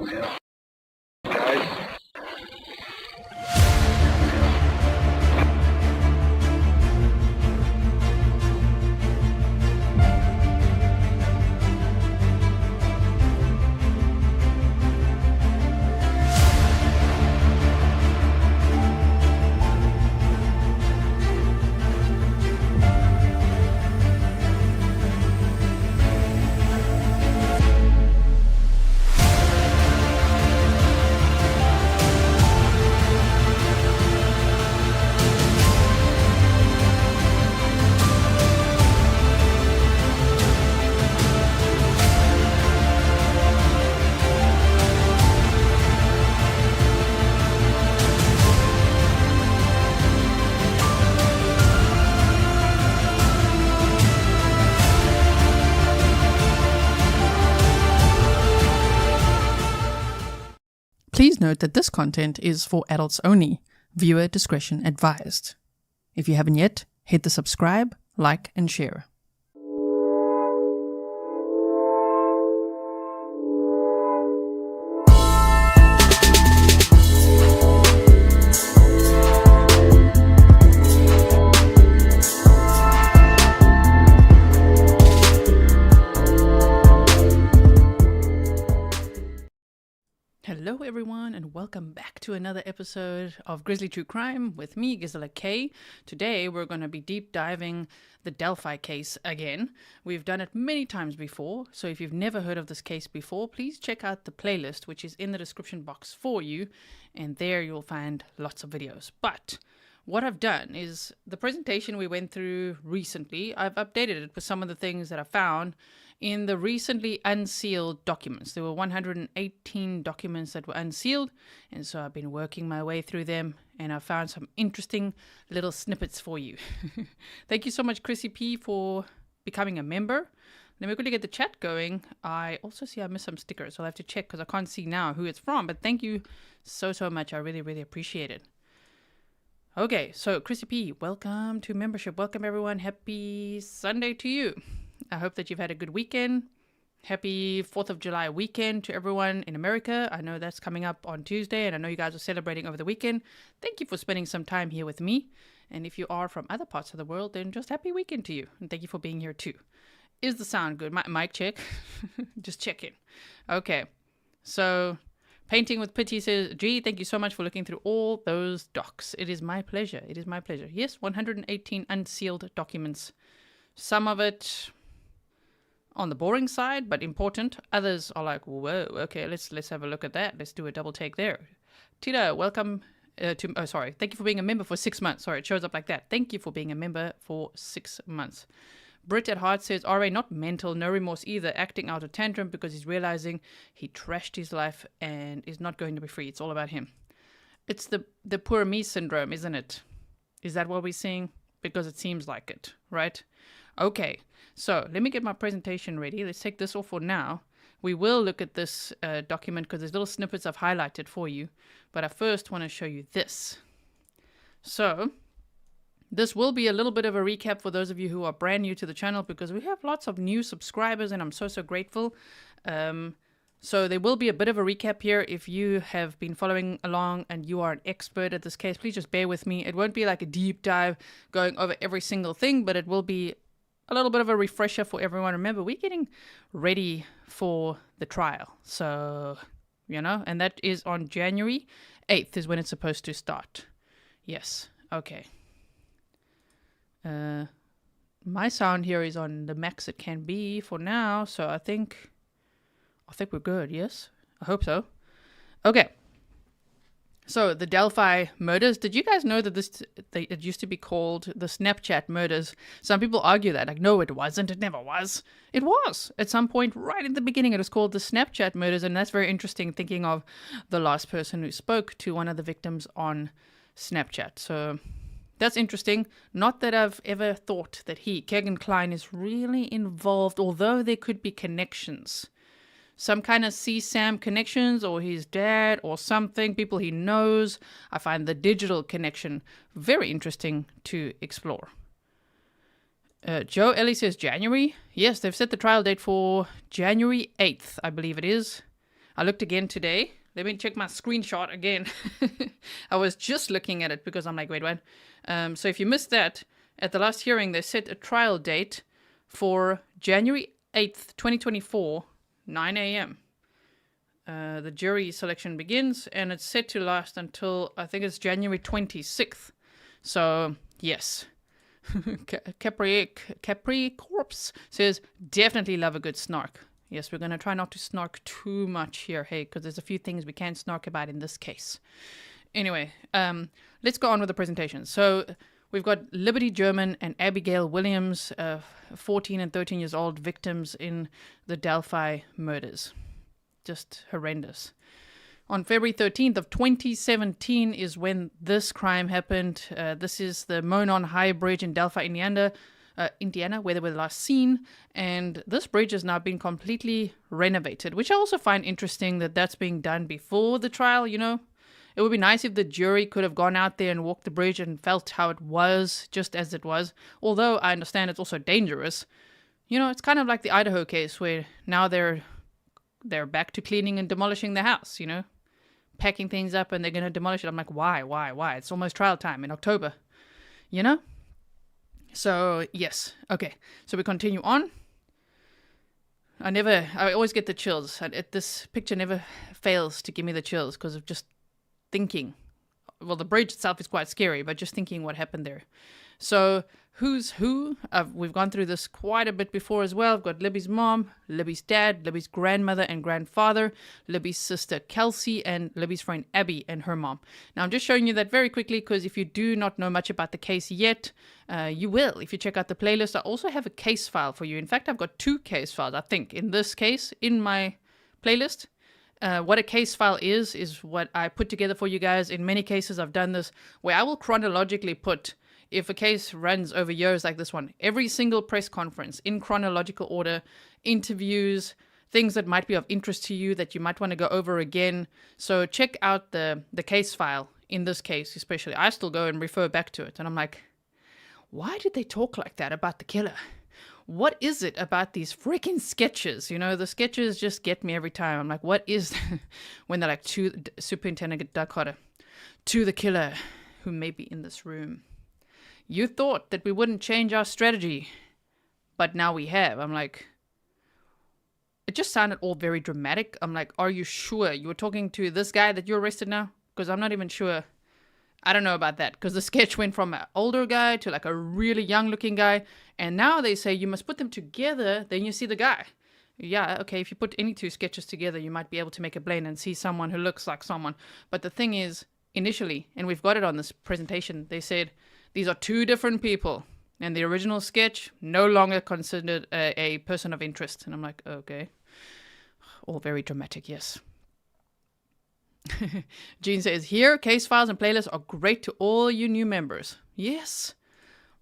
Guys. Please note that this content is for adults only. Viewer discretion advised. If you haven't yet, hit the subscribe, like, and share. Hello everyone and welcome back to another episode of Grizzly True Crime with me, Grizzly K. Today we're going to be deep diving the Delphi case again. We've done it many times before, so if you've never heard of this case before, please check out the playlist which is in the description box for you, and there you'll find lots of videos. But what I've done is the presentation we went through recently, I've updated it with some of the things that I found in the recently unsealed documents. There were 118 documents that were unsealed, and so I've been working my way through them, and I found some interesting little snippets for you. Thank you so much, Chrissy P, for becoming a member. Let me quickly get the chat going. I also see I missed some stickers, so I'll have to check because I can't see now who it's from, but thank you so much. I really appreciate it. Okay, so Chrissy P, welcome to membership. Welcome everyone. Happy Sunday to you. I hope that you've had a good weekend. Happy 4th of July weekend to everyone in America. I know that's coming up on Tuesday, and I know you guys are celebrating over the weekend. Thank you for spending some time here with me. And if you are from other parts of the world, then just happy weekend to you. And thank you for being here too. Is the sound good? Mic check. Just checking. Okay. So Painting with Pity says, gee, thank you so much for looking through all those docs. It is my pleasure. It is my pleasure. Yes, 118 unsealed documents. Some of it on the boring side, but important. Others are like, whoa, okay, let's have a look at that. Let's do a double take there. Tita, welcome thank you for being a member for 6 months. Sorry, it shows up like that. Thank you for being a member for 6 months. Brit at Heart says, RA, not mental, no remorse either, acting out a tantrum because he's realizing he trashed his life and is not going to be free. It's all about him. It's the poor me syndrome, isn't it? Is that what we're seeing? Because it seems like it, right? Okay, so let me get my presentation ready. Let's take this off for now. We will look at this document because there's little snippets I've highlighted for you. But I first want to show you this. So this will be a little bit of a recap for those of you who are brand new to the channel because we have lots of new subscribers and I'm so grateful. So there will be a bit of a recap here. If you have been following along and you are an expert at this case, please just bear with me. It won't be like a deep dive going over every single thing, but it will be a little bit of a refresher for everyone. Remember, we're getting ready for the trial. So, and that is on January 8th is when it's supposed to start. Yes. Okay. My sound here is on the max it can be for now. So I think we're good. Yes. I hope so. Okay. So the Delphi murders, did you guys know that it used to be called the Snapchat murders? Some people argue that, like, no, it wasn't. It never was. It was. At some point, right in the beginning, it was called the Snapchat murders. And that's very interesting, thinking of the last person who spoke to one of the victims on Snapchat. So that's interesting. Not that I've ever thought that Kegan Kline, is really involved, although there could be connections. Some kind of CSAM connections, or his dad, or something, people he knows. I find the digital connection very interesting to explore. Joe Ellie says January. Yes, they've set the trial date for January 8th, I believe it is. I looked again today. Let me check my screenshot again. I was just looking at it because I'm like, wait, what? So if you missed that, at the last hearing, they set a trial date for January 8th, 2024, 9 a.m. The jury selection begins, and it's set to last until, I think it's January 26th. So, yes. Capri Corpse says, definitely love a good snark. Yes, we're going to try not to snark too much here, hey, because there's a few things we can't snark about in this case. Anyway, let's go on with the presentation. So we've got Liberty German and Abigail Williams, 14 and 13 years old, victims in the Delphi murders. Just horrendous. On February 13th of 2017 is when this crime happened. This is the Monon High Bridge in Delphi, Indiana, where they were last seen. And this bridge has now been completely renovated, which I also find interesting that that's being done before the trial, you know. It would be nice if the jury could have gone out there and walked the bridge and felt how it was, just as it was. Although I understand it's also dangerous. You know, it's kind of like the Idaho case where now they're back to cleaning and demolishing the house, you know. Packing things up and they're going to demolish it. I'm like, why? It's almost trial time in October, you know? So, yes. Okay. So we continue on. I always get the chills. This picture never fails to give me the chills because of just thinking. Well, the bridge itself is quite scary, but just thinking what happened there. So, who's who? We've gone through this quite a bit before as well. I've got Libby's mom, Libby's dad, Libby's grandmother and grandfather, Libby's sister Kelsey, and Libby's friend Abby and her mom. Now, I'm just showing you that very quickly because if you do not know much about the case yet, you will if you check out the playlist. I also have a case file for you. In fact, I've got 2 case files, I think, in this case, in my playlist. What a case file is what I put together for you guys. In many cases, I've done this where I will chronologically put, if a case runs over years like this one, every single press conference in chronological order, interviews, things that might be of interest to you that you might want to go over again. So check out the case file in this case, especially. I still go and refer back to it. And I'm like, why did they talk like that about the killer? What is it about these freaking sketches? You know, the sketches just get me every time. I'm like, what is when they're like, to Superintendent Dakota, to the killer who may be in this room. You thought that we wouldn't change our strategy, but now we have. I'm like, it just sounded all very dramatic. I'm like, are you sure you were talking to this guy that you arrested now? Because I'm not even sure. I don't know about that, because the sketch went from an older guy to like a really young looking guy. And now they say you must put them together, then you see the guy. Yeah, okay, if you put any 2 sketches together, you might be able to make a blend and see someone who looks like someone. But the thing is, initially, and we've got it on this presentation, they said, these are 2 different people. And the original sketch, no longer considered a person of interest. And I'm like, okay. All very dramatic, yes. Jean says, here, case files and playlists are great to all you new members. Yes.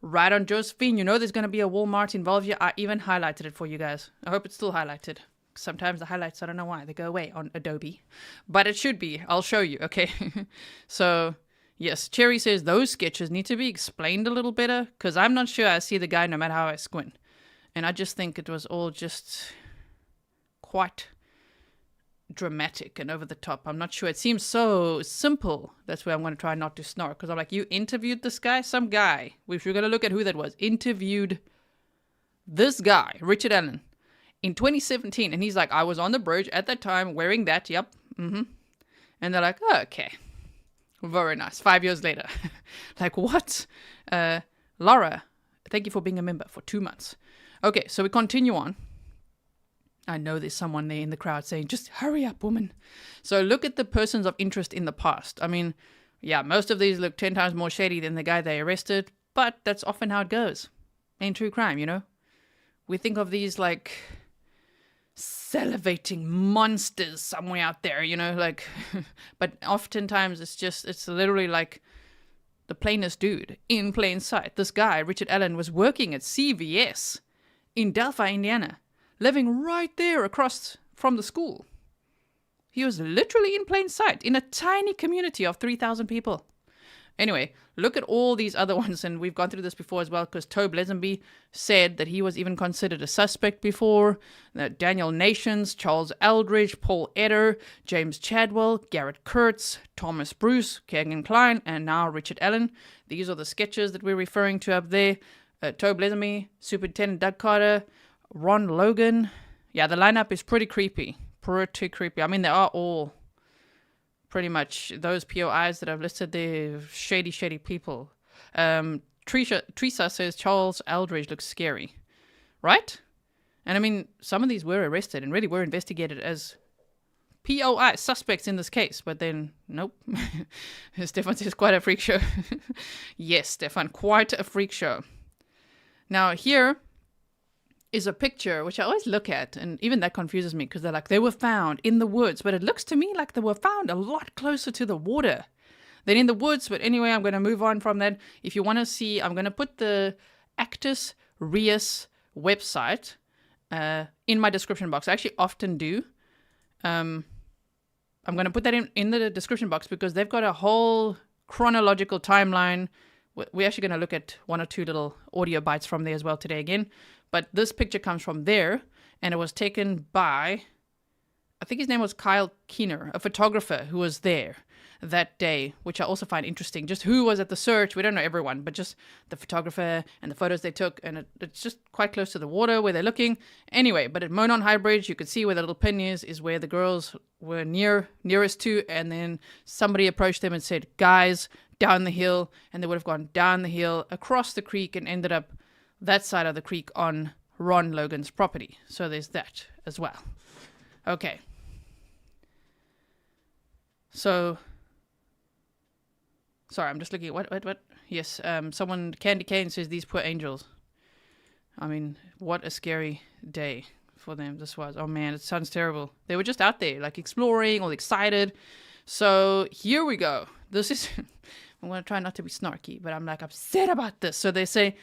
Right on, Josephine. You know there's going to be a Walmart involved here. I even highlighted it for you guys. I hope it's still highlighted. Sometimes the highlights, I don't know why, they go away on Adobe. But it should be. I'll show you, okay? So... yes, Cherry says those sketches need to be explained a little better because I'm not sure I see the guy no matter how I squint. And I just think it was all just quite dramatic and over the top. I'm not sure. It seems so simple. That's where I'm going to try not to snark because I'm like, you interviewed this guy? Some guy, if you're going to look at who that was, interviewed this guy, Richard Allen, in 2017. And he's like, I was on the bridge at that time wearing that. Yep. Mm-hmm. And they're like, oh, okay. Very nice. 5 years later. Like, what? Laura, thank you for being a member for 2 months. Okay, so we continue on. I know there's someone there in the crowd saying, just hurry up, woman. So look at the persons of interest in the past. I mean, yeah, most of these look 10 times more shady than the guy they arrested, but that's often how it goes in true crime, you know? We think of these, like, salivating monsters somewhere out there, you know, like, but oftentimes it's literally like the plainest dude in plain sight. This guy, Richard Allen, was working at CVS in Delphi, Indiana, living right there across from the school. He was literally in plain sight in a tiny community of 3,000 people. Anyway, look at all these other ones, and we've gone through this before as well, because Tobe Lesenby said that he was even considered a suspect before. Daniel Nations, Charles Eldridge, Paul Eder, James Chadwell, Garrett Kurtz, Thomas Bruce, Kegan Klein, and now Richard Allen. These are the sketches that we're referring to up there. Tobe Lesenby, Superintendent Doug Carter, Ron Logan. Yeah, the lineup is pretty creepy. Pretty creepy. I mean, they are all pretty much those POIs that I've listed. They're shady, shady people. Teresa says Charles Eldridge looks scary. Right? And I mean, some of these were arrested and really were investigated as POI suspects in this case. But then, nope. Stefan says quite a freak show. Yes, Stefan, quite a freak show. Now, here is a picture which I always look at, and even that confuses me, because they're like, they were found in the woods, but it looks to me like they were found a lot closer to the water than in the woods. But anyway, I'm going to move on from that. If you want to see, I'm going to put the Actus Reus website in my description box. I actually often do. I'm going to put that in the description box, because they've got a whole chronological timeline. We're actually going to look at one or two little audio bites from there as well today again. But this picture comes from there, and it was taken by, I think his name was Kyle Keener, a photographer who was there that day, which I also find interesting. Just who was at the search. We don't know everyone, but just the photographer and the photos they took. And it's just quite close to the water where they're looking. Anyway, but at Monon High Bridge, you could see where the little pin is where the girls were nearest to. And then somebody approached them and said, guys, down the hill. And they would have gone down the hill, across the creek, and ended up that side of the creek on Ron Logan's property. So there's that as well. Okay. So, sorry, I'm just looking at what? Yes, Candy Kane says, these poor angels. I mean, what a scary day for them this was. Oh man, it sounds terrible. They were just out there, like exploring, all excited. So here we go. This is, I'm going to try not to be snarky, but I'm like upset about this. So they say,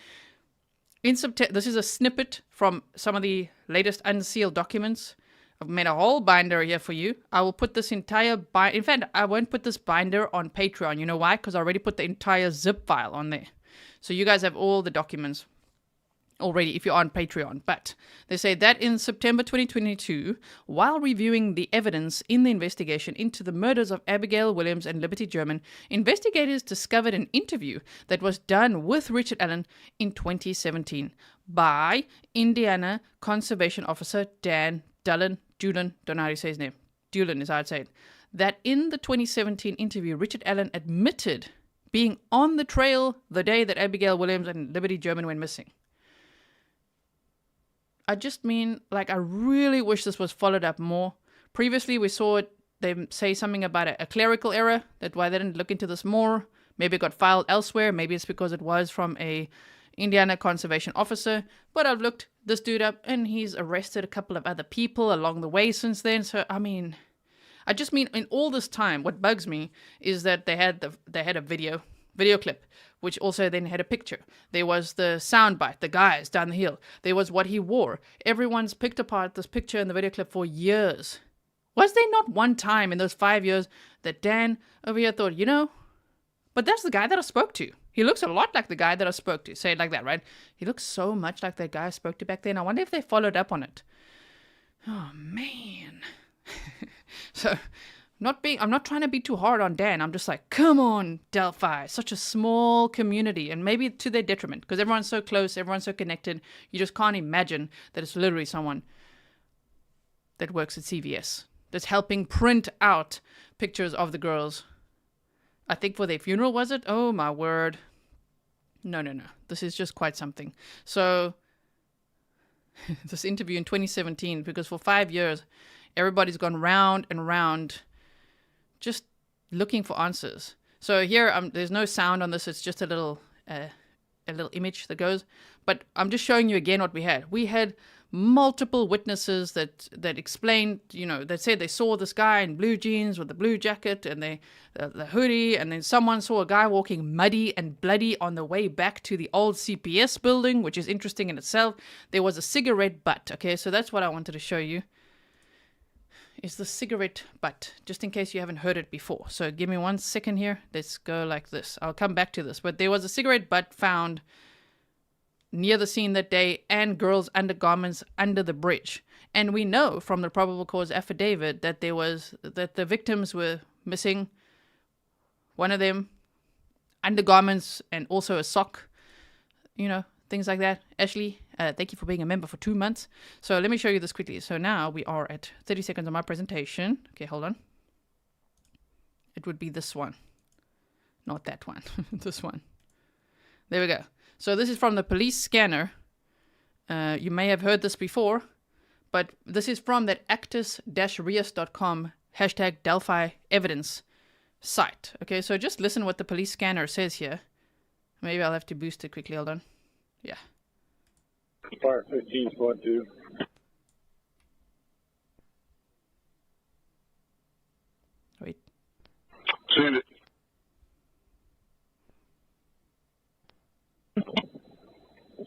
in September, this is a snippet from some of the latest unsealed documents. I've made a whole binder here for you. I will put this entire binder. In fact, I won't put this binder on Patreon. You know why? Because I already put the entire zip file on there. So you guys have all the documents already if you're on Patreon. But they say that in September 2022, while reviewing the evidence in the investigation into the murders of Abigail Williams and Liberty German, investigators discovered an interview that was done with Richard Allen in 2017 by Indiana Conservation Officer Dan Dulin, don't know how to say his name. Dulin is how I'd say it. That in the 2017 interview, Richard Allen admitted being on the trail the day that Abigail Williams and Liberty German went missing. I just mean, like, I really wish this was followed up more. Previously, we saw it, they say something about a clerical error, that why they didn't look into this more. Maybe it got filed elsewhere. Maybe it's because it was from a Indiana conservation officer. But I've looked this dude up, and he's arrested a couple of other people along the way since then. So, I mean, I just mean, in all this time, what bugs me is that they had a video clip, which also then had a picture. There was the soundbite, the guys down the hill. There was what he wore. Everyone's picked apart this picture and the video clip for years. Was there not one time in those 5 years that Dan over here thought, you know, but that's the guy that I spoke to. He looks a lot like the guy that I spoke to. Say it like that, right? He looks so much like that guy I spoke to back then. I wonder if they followed up on it. Oh, man. So, I'm not trying to be too hard on Dan. I'm just like, come on, Delphi. Such a small community, and maybe to their detriment, because everyone's so close, everyone's so connected. You just can't imagine that it's literally someone that works at CVS that's helping print out pictures of the girls. I think for their funeral, was it? Oh, my word. No. This is just quite something. So, this interview in 2017, because for 5 years, everybody's gone round and round just looking for answers. So here, there's no sound on this. It's just a little image that goes. But I'm just showing you again what we had. We had multiple witnesses that explained, you know, that said they saw this guy in blue jeans with the blue jacket and the hoodie, and then someone saw a guy walking muddy and bloody on the way back to the old CPS building, which is interesting in itself. There was a cigarette butt. Okay, so that's what I wanted to show you. is the cigarette butt, just in case you haven't heard it before. So give me 1 second here. Let's go like this. I'll come back to this. But there was a cigarette butt found near the scene that day and girls' undergarments under the bridge. And we know from the probable cause affidavit that the victims were missing one of them, undergarments, and also a sock, things like that. Ashley, thank you for being a member for 2 months. So let me show you this quickly. So now we are at 30 seconds on my presentation. Okay, hold on. It would be this one, not that one. This one. There we go. So this is from the police scanner. You may have heard this before, but this is from that actus-reus.com #Delphi evidence site. Okay, so just listen what the police scanner says here. Maybe I'll have to boost it quickly. Hold on. Yeah. Fire 15, squad 2. Wait. Send it.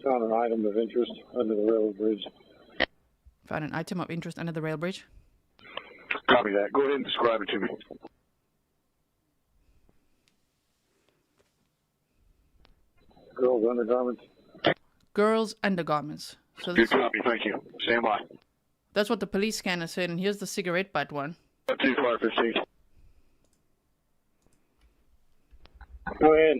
Found an item of interest under the railroad bridge. Found an item of interest under the rail bridge. Copy that. Go ahead and describe it to me. Girls' undergarments. Girls' undergarments. So Good copy, thank you. Stand by. That's what the police scanner said, and here's the cigarette butt one. 2 Fire 15. Go ahead.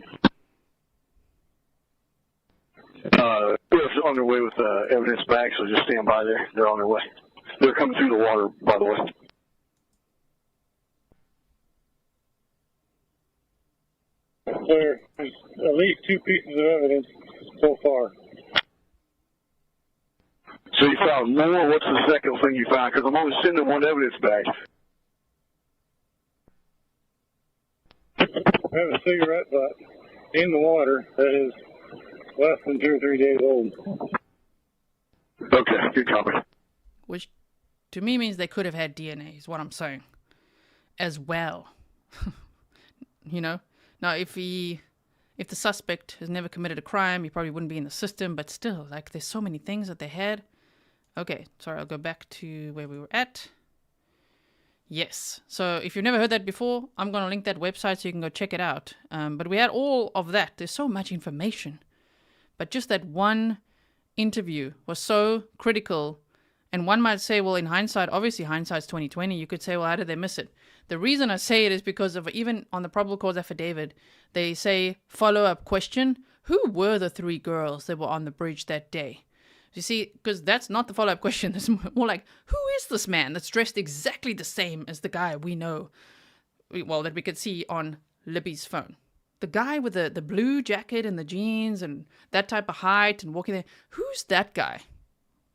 We're on their way with evidence back, so just stand by there. They're on their way. They're coming through the water, by the way. There's at least 2 pieces of evidence so far. So you found more? What's the second thing you found? Because I'm only sending 1 evidence back. I have a cigarette butt in the water that is less than 2 or 3 days old. Okay, good copy. Which to me means they could have had DNA, is what I'm saying. As well. Now if the suspect has never committed a crime, he probably wouldn't be in the system, but still, like, there's so many things that they had. Okay, sorry, I'll go back to where we were at. Yes, so if you've never heard that before, I'm going to link that website so you can go check it out. But we had all of that. There's so much information. But just that one interview was so critical. And one might say, well, in hindsight, obviously hindsight's 2020. You could say, well, how did they miss it? The reason I say it is because of, even on the probable cause affidavit, they say follow-up question. Who were the 3 girls that were on the bridge that day? You see, because that's not the follow-up question. It's more like, who is this man that's dressed exactly the same as the guy we know, well, that we could see on Libby's phone? The guy with the blue jacket and the jeans and that type of height and walking there. Who's that guy?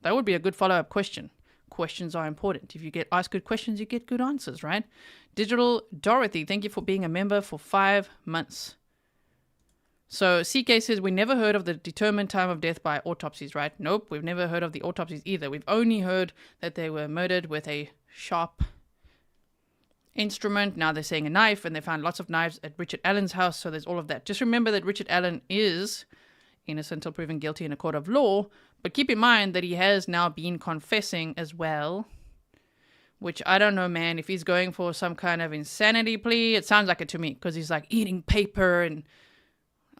That would be a good follow-up question. Questions are important. If you get asked good questions, you get good answers, right? Digital Dorothy, thank you for being a member for 5 months. So CK says, we never heard of the determined time of death by autopsies, right? Nope, we've never heard of the autopsies either. We've only heard that they were murdered with a sharp instrument. Now they're saying a knife, and they found lots of knives at Richard Allen's house, so there's all of that. Just remember that Richard Allen is innocent until proven guilty in a court of law, but keep in mind that he has now been confessing as well, which I don't know, man, if he's going for some kind of insanity plea. It sounds like it to me, because he's like eating paper and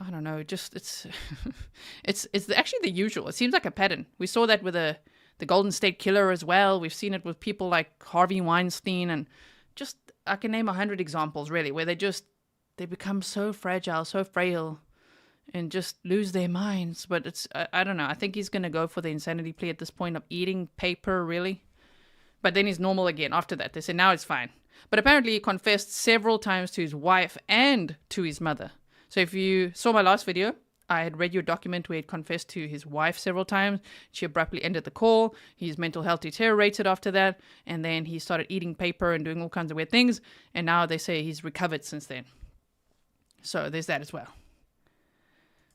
I don't know, just it's it's actually the usual. It seems like a pattern. We saw that with the Golden State Killer as well. We've seen it with people like Harvey Weinstein, and just I can name 100 examples really where they become so fragile, so frail, and just lose their minds. But it's I don't know. I think he's gonna go for the insanity plea at this point of eating paper, really. But then he's normal again after that. They say now it's fine. But apparently he confessed several times to his wife and to his mother. So if you saw my last video, I had read your document where he confessed to his wife several times. She abruptly ended the call. His mental health deteriorated after that. And then he started eating paper and doing all kinds of weird things. And now they say he's recovered since then. So there's that as well.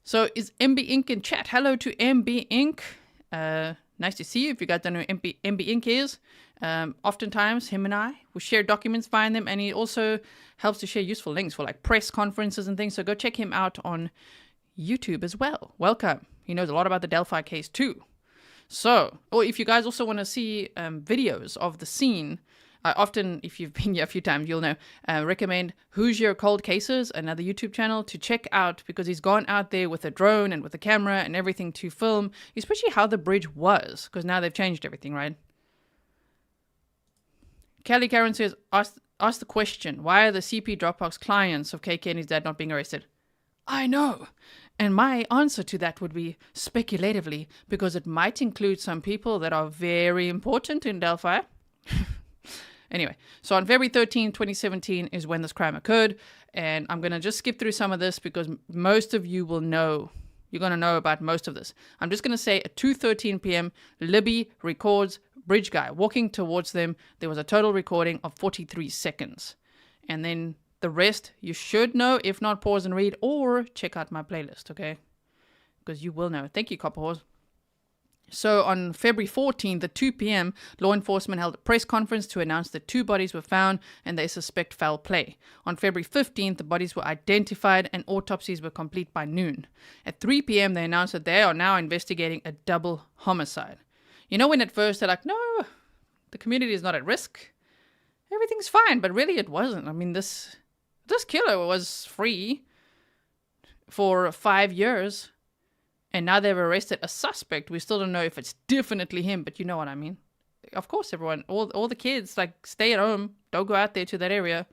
So is MB Inc. in chat? Hello to MB Inc. Nice to see you. If you guys don't know who MB Inc. is, oftentimes him and I will share documents, find them, and he also helps to share useful links for like press conferences and things. So go check him out on YouTube as well. Welcome. He knows a lot about the Delphi case too. So, or if you guys also want to see videos of the scene, I often, if you've been here a few times, you'll know, recommend Who's Your Cold Cases, another YouTube channel, to check out, because he's gone out there with a drone and with a camera and everything to film, especially how the bridge was, because now they've changed everything, right? Kelly Karen says, ask the question, why are the CP Dropbox clients of KK and his dad not being arrested? I know. And my answer to that would be speculatively, because it might include some people that are very important in Delphi. Anyway, so on February 13, 2017 is when this crime occurred. And I'm going to just skip through some of this because most of you will know. You're going to know about most of this. I'm just going to say at 2:13 p.m., Libby records bridge guy walking towards them. There was a total recording of 43 seconds. And then the rest you should know. If not, pause and read or check out my playlist, okay? Because you will know. Thank you, Copper Horse. So on February 14th at 2 p.m., law enforcement held a press conference to announce that 2 bodies were found and they suspect foul play. On February 15th, the bodies were identified and autopsies were complete by noon. At 3 p.m., they announced that they are now investigating a double homicide. You know when at first they're like, no, the community is not at risk. Everything's fine, but really it wasn't. I mean, this killer was free for 5 years. And now they've arrested a suspect. We still don't know if it's definitely him, but you know what I mean. Of course, everyone, all the kids, like, stay at home. Don't go out there to that area.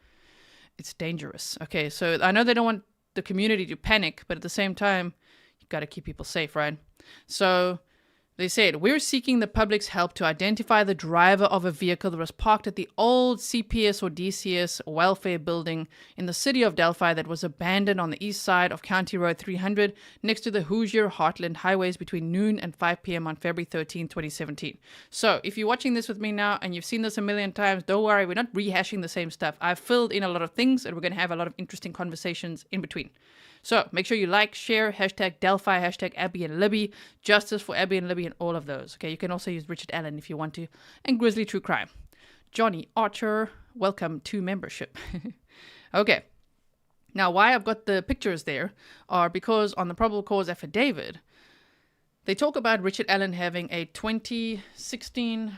It's dangerous. Okay, so I know they don't want the community to panic, but at the same time, you got to keep people safe, right? So they said, we're seeking the public's help to identify the driver of a vehicle that was parked at the old CPS or DCS welfare building in the city of Delphi that was abandoned on the east side of County Road 300 next to the Hoosier Heartland highways between noon and 5 p.m. on February 13, 2017. So if you're watching this with me now and you've seen this a million times, don't worry, we're not rehashing the same stuff. I've filled in a lot of things and we're going to have a lot of interesting conversations in between. So make sure you like, share, hashtag Delphi, hashtag Abby and Libby, justice for Abby and Libby, and all of those. Okay, you can also use Richard Allen if you want to, and Grizzly True Crime. Johnny Archer, welcome to membership. Okay, now why I've got the pictures there are because on the probable cause affidavit, they talk about Richard Allen having a 2016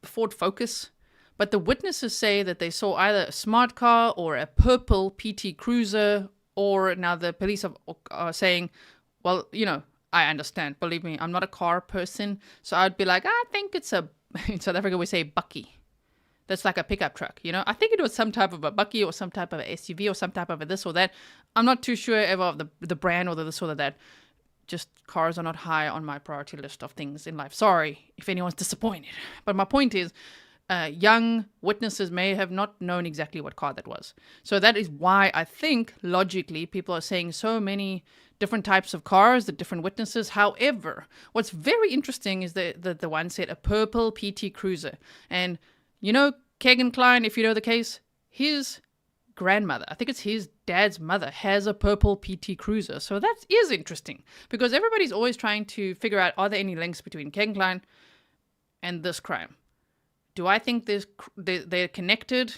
Ford Focus, but the witnesses say that they saw either a smart car or a purple PT Cruiser. Or now the police are saying, well, you know, I understand. Believe me, I'm not a car person. So I'd be like, I think it's in South Africa we say bucky. That's like a pickup truck, you know. I think it was some type of a bucky or some type of a SUV or some type of a this or that. I'm not too sure ever of the brand or the this or that. Just cars are not high on my priority list of things in life. Sorry if anyone's disappointed. But my point is, young witnesses may have not known exactly what car that was. So that is why I think, logically, people are saying so many different types of cars, the different witnesses. However, what's very interesting is that the one said a purple PT Cruiser. And, you know, Kegan Kline, if you know the case, his grandmother, I think it's his dad's mother, has a purple PT Cruiser. So that is interesting because everybody's always trying to figure out, are there any links between Kegan Kline and this crime? Do I think they're connected?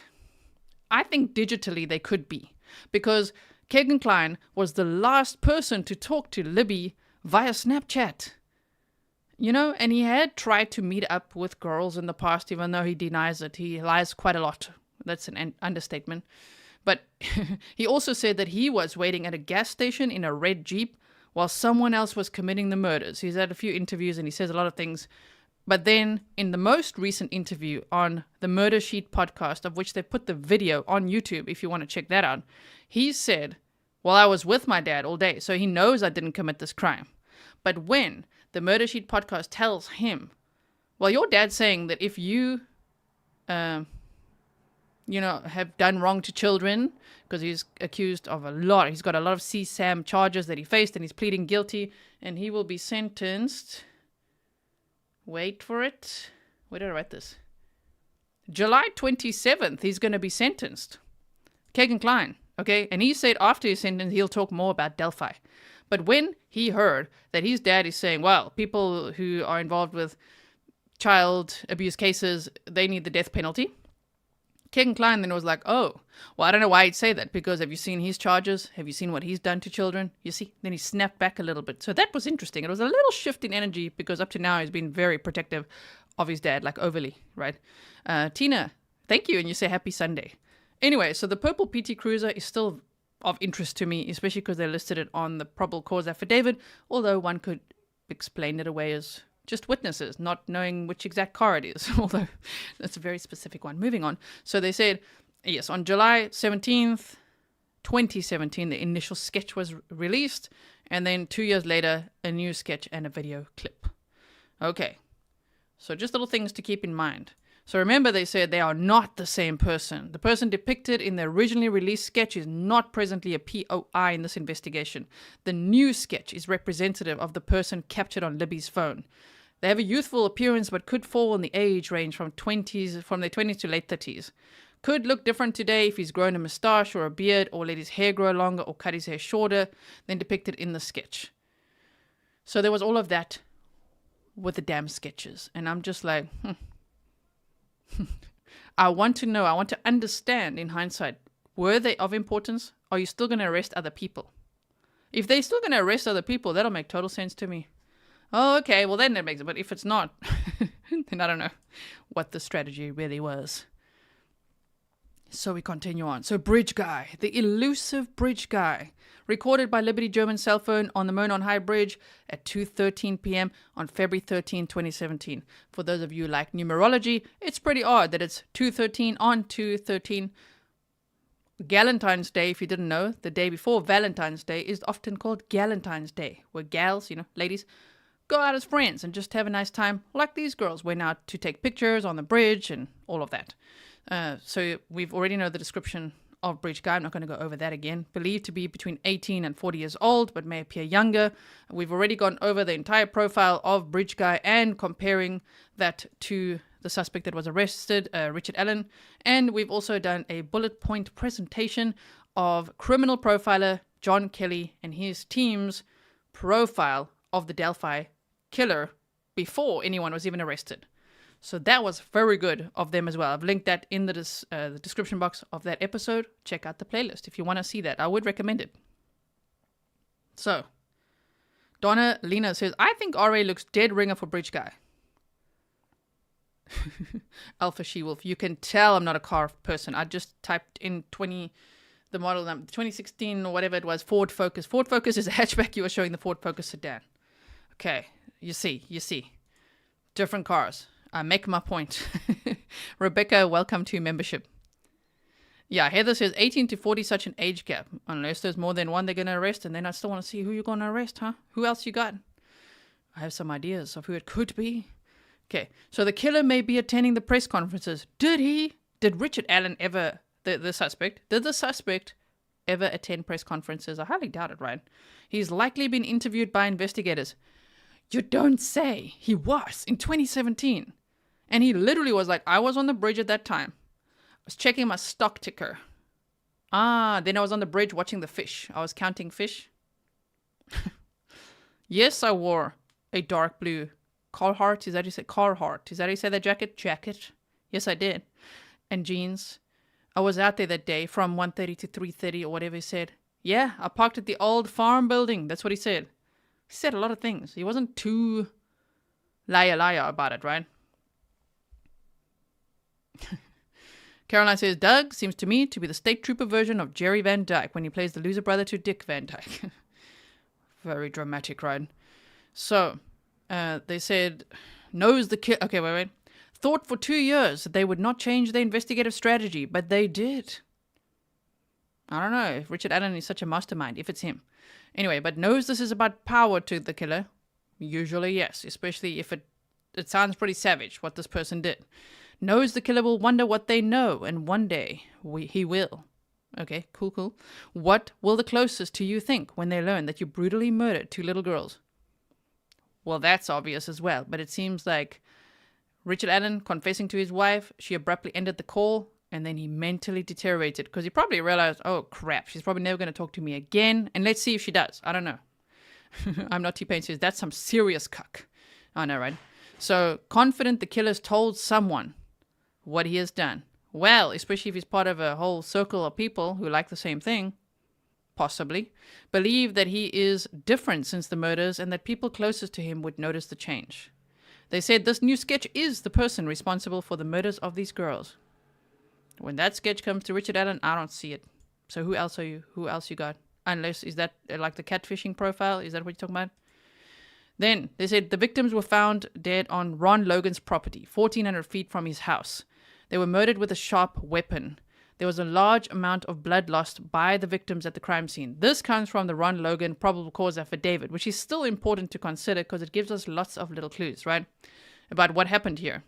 I think digitally they could be. Because Kegan Kline was the last person to talk to Libby via Snapchat. You know, and he had tried to meet up with girls in the past, even though he denies it. He lies quite a lot. That's an understatement. But he also said that he was waiting at a gas station in a red Jeep while someone else was committing the murders. He's had a few interviews and he says a lot of things. But then in the most recent interview on the Murder Sheet podcast, of which they put the video on YouTube, if you want to check that out, he said, well, I was with my dad all day, so he knows I didn't commit this crime. But when the Murder Sheet podcast tells him, well, your dad's saying that if you, have done wrong to children, because he's accused of a lot, he's got a lot of CSAM charges that he faced, and he's pleading guilty, and he will be sentenced. Wait for it. Where did I write this? July 27th, he's going to be sentenced. Kegan Kline, okay? And he said after his sentence, he'll talk more about Delphi. But when he heard that his dad is saying, well, people who are involved with child abuse cases, they need the death penalty. Kegan Kline then was like, oh, well, I don't know why he'd say that, because have you seen his charges? Have you seen what he's done to children? You see? Then he snapped back a little bit. So that was interesting. It was a little shift in energy because up to now he's been very protective of his dad, like overly, right? Tina Thank you, and you say happy Sunday. Anyway, so the purple PT Cruiser is still of interest to me, especially because they listed it on the probable cause affidavit, although one could explain it away as just witnesses, not knowing which exact car it is, although that's a very specific one. Moving on. So they said, yes, on July 17th, 2017, the initial sketch was released, and then 2 years later, a new sketch and a video clip. Okay, so just little things to keep in mind. So remember, they said they are not the same person. The person depicted in the originally released sketch is not presently a POI in this investigation. The new sketch is representative of the person captured on Libby's phone. They have a youthful appearance but could fall in the age range from their 20s to late 30s. Could look different today if he's grown a moustache or a beard or let his hair grow longer or cut his hair shorter than depicted in the sketch. So there was all of that with the damn sketches. And I'm just like, I want to know, I want to understand in hindsight, were they of importance? Are you still going to arrest other people? If they're still going to arrest other people, that'll make total sense to me. Oh, okay, well then that makes it. But if it's not, then I don't know what the strategy really was. So we continue on. So Bridge Guy, the elusive Bridge Guy, recorded by Liberty German cell phone on the Monon High Bridge at 2:13 p.m. on February 13, 2017. For those of you who like numerology, it's pretty odd that it's 2:13 on 2:13. Galentine's Day, if you didn't know, the day before Valentine's Day is often called Galentine's Day, where gals, ladies, go out as friends and just have a nice time, like these girls went out to take pictures on the bridge and all of that. So we've already know the description of Bridge Guy. I'm not going to go over that again. Believed to be between 18 and 40 years old, but may appear younger. We've already gone over the entire profile of Bridge Guy and comparing that to the suspect that was arrested, Richard Allen. And we've also done a bullet point presentation of criminal profiler John Kelly and his team's profile of the Delphi killer before anyone was even arrested. So that was very good of them as well. I've linked that in the description box of that episode. Check out the playlist if you want to see that. I would recommend it. So, Donna Lena says, I think RA looks dead ringer for Bridge Guy. Alpha She-Wolf, you can tell I'm not a car person. I just typed in the model number, 2016 or whatever it was, Ford Focus. Ford Focus is a hatchback. You were showing the Ford Focus sedan. Okay, you see. Different cars. I make my point. Rebecca, welcome to membership. Yeah, Heather says 18 to 40, such an age gap. Unless there's more than one they're going to arrest, and then I still want to see who you're going to arrest, huh? Who else you got? I have some ideas of who it could be. Okay, so the killer may be attending the press conferences. Did he? Did Richard Allen ever, the suspect, did the suspect ever attend press conferences? I highly doubt it, right? He's likely been interviewed by investigators. You don't say. He was in 2017. And he literally was like, I was on the bridge at that time. I was checking my stock ticker. Then I was on the bridge watching the fish. I was counting fish. Yes, I wore a dark blue Carhartt. Is that how you say Carhartt? Is that how you say that jacket? Jacket. Yes, I did. And jeans. I was out there that day from 1:30 to 3:30 or whatever he said. Yeah, I parked at the old farm building. That's what he said. He said a lot of things. He wasn't too liar about it, right? Caroline says, Doug seems to me to be the state trooper version of Jerry Van Dyke when he plays the loser brother to Dick Van Dyke. Very dramatic, right? So, they said, knows the kid. Okay, wait. Thought for 2 years that they would not change their investigative strategy, but they did. I don't know if Richard Allen is such a mastermind, if it's him. Anyway, but knows this is about power to the killer. Usually, yes, especially if it sounds pretty savage what this person did. Knows the killer will wonder what they know, and one day he will. Okay, cool. What will the closest to you think when they learn that you brutally murdered 2 little girls? Well, that's obvious as well, but it seems like Richard Allen confessing to his wife, she abruptly ended the call, and then he mentally deteriorated because he probably realized, oh crap, she's probably never going to talk to me again, and let's see if she does. I don't know. I'm not T-Pain says, that's some serious cuck. I know, right? So, confident the killer's told someone what he has done. Well, especially if he's part of a whole circle of people who like the same thing, possibly, believe that he is different since the murders and that people closest to him would notice the change. They said this new sketch is the person responsible for the murders of these girls. When that sketch comes to Richard Allen, I don't see it. So who else you got? Unless, is that like the catfishing profile? Is that what you're talking about? Then they said the victims were found dead on Ron Logan's property, 1,400 feet from his house. They were murdered with a sharp weapon. There was a large amount of blood lost by the victims at the crime scene. This comes from the Ron Logan probable cause affidavit, which is still important to consider because it gives us lots of little clues, right, about what happened here.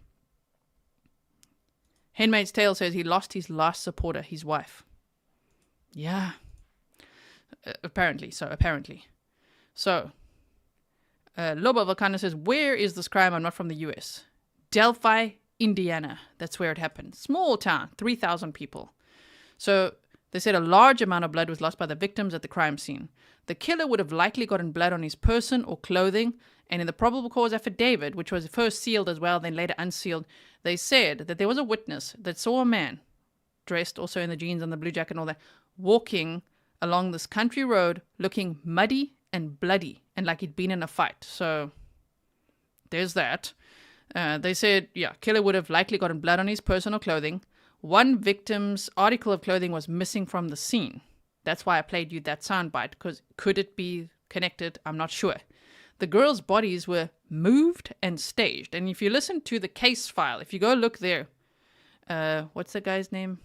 Handmaid's Tale says he lost his last supporter, his wife. Yeah. Apparently. So, Lobo Volcano says, where is this crime? I'm not from the US. Delphi, Indiana. That's where it happened. Small town, 3,000 people. So they said a large amount of blood was lost by the victims at the crime scene. The killer would have likely gotten blood on his person or clothing, and in the probable cause affidavit, which was first sealed as well, then later unsealed, they said that there was a witness that saw a man, dressed also in the jeans and the blue jacket and all that, walking along this country road looking muddy and bloody and like he'd been in a fight. So there's that. They said, killer would have likely gotten blood on his person or clothing. One victim's article of clothing was missing from the scene. That's why I played you that soundbite, because could it be connected? I'm not sure. The girls' bodies were moved and staged. And if you listen to the case file, if you go look there, what's the guy's name?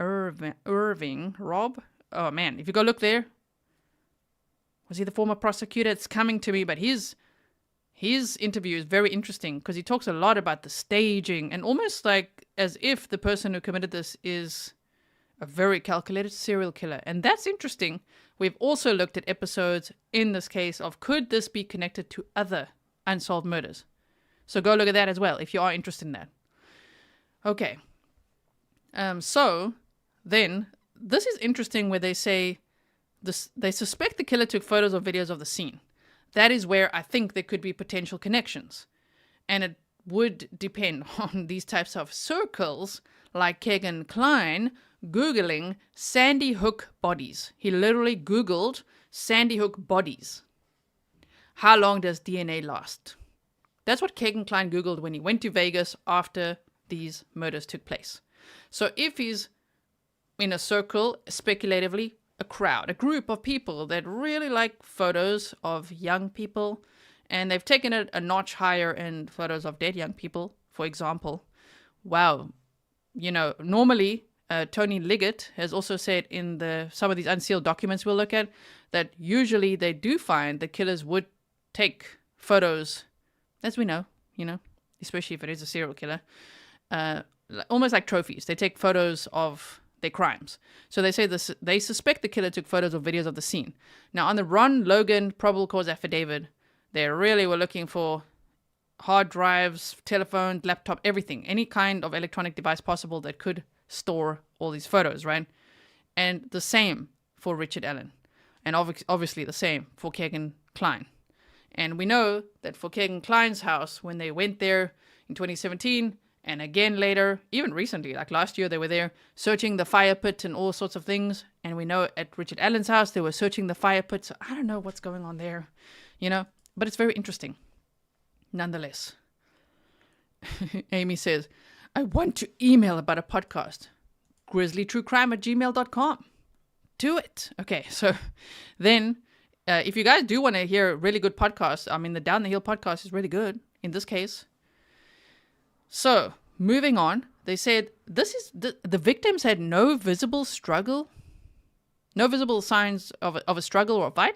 Irving, Rob? Oh man, if you go look there, was he the former prosecutor? It's coming to me, but his interview is very interesting because he talks a lot about the staging and almost like as if the person who committed this is a very calculated serial killer. And that's interesting. We've also looked at episodes in this case of could this be connected to other unsolved murders? So go look at that as well if you are interested in that. Okay. So then this is interesting where they say they suspect the killer took photos or videos of the scene. That is where I think there could be potential connections. And it would depend on these types of circles, like Kegan Kline Googling Sandy Hook bodies. He literally Googled Sandy Hook bodies. How long does DNA last? That's what Kegan Kline Googled when he went to Vegas after these murders took place. So if he's in a circle, speculatively, a crowd, a group of people that really like photos of young people, and they've taken it a notch higher in photos of dead young people, for example. Wow. Normally, Tony Liggett has also said in some of these unsealed documents we'll look at that usually they do find the killers would take photos, as we know, especially if it is a serial killer, almost like trophies. They take photos of their crimes. So they say they suspect the killer took photos or videos of the scene. Now, on the Ron Logan probable cause affidavit, they really were looking for hard drives, telephone, laptop, everything, any kind of electronic device possible that could store all these photos, right? And the same for Richard Allen. And obviously the same for Kegan Kline. And we know that for Kegan Kline's house, when they went there in 2017, and again later, even recently, like last year, they were there searching the fire pit and all sorts of things. And we know at Richard Allen's house, they were searching the fire pit. So I don't know what's going on there, but it's very interesting. Nonetheless, Amy says, I want to email about a podcast. grizzlytruecrime@gmail.com. Do it. Okay, so then if you guys do want to hear a really good podcast, the Down the Hill podcast is really good in this case. So, moving on, they said this is the victims had no visible struggle, no visible signs of a struggle or a fight.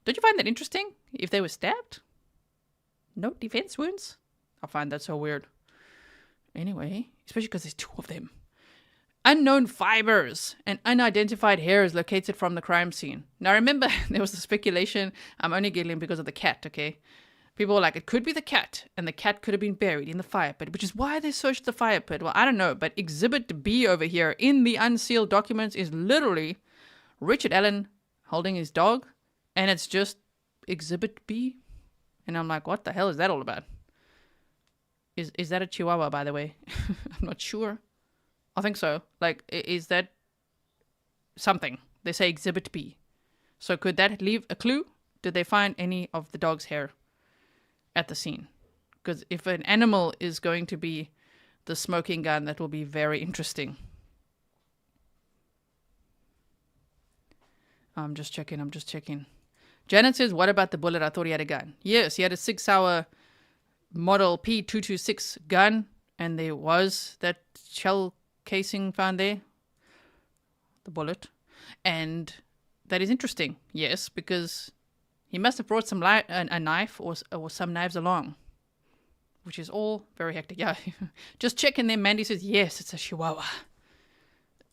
Don't you find that interesting? If they were stabbed? No defense wounds? I find that so weird. Anyway, especially because there's two of them. Unknown fibers and unidentified hairs located from the crime scene. Now remember, there was the speculation, I'm only giggling because of the cat, okay? People were like, it could be the cat, and the cat could have been buried in the fire pit, which is why they searched the fire pit. Well, I don't know, but Exhibit B over here in the unsealed documents is literally Richard Allen holding his dog, and it's just Exhibit B. And I'm like, what the hell is that all about? Is that a Chihuahua, by the way? I'm not sure. I think so. Like, is that something? They say Exhibit B. So could that leave a clue? Did they find any of the dog's hair at the scene? Because if an animal is going to be the smoking gun that will be very interesting. I'm just checking. Janet says, what about the bullet? I thought he had a gun. Yes, he had a 6-hour model P226 gun, and there was that shell casing found there, the bullet. And that is interesting, yes, because he must have brought a knife or some knives along, which is all very hectic. Yeah, just checking there. Mandy says, yes, it's a Chihuahua.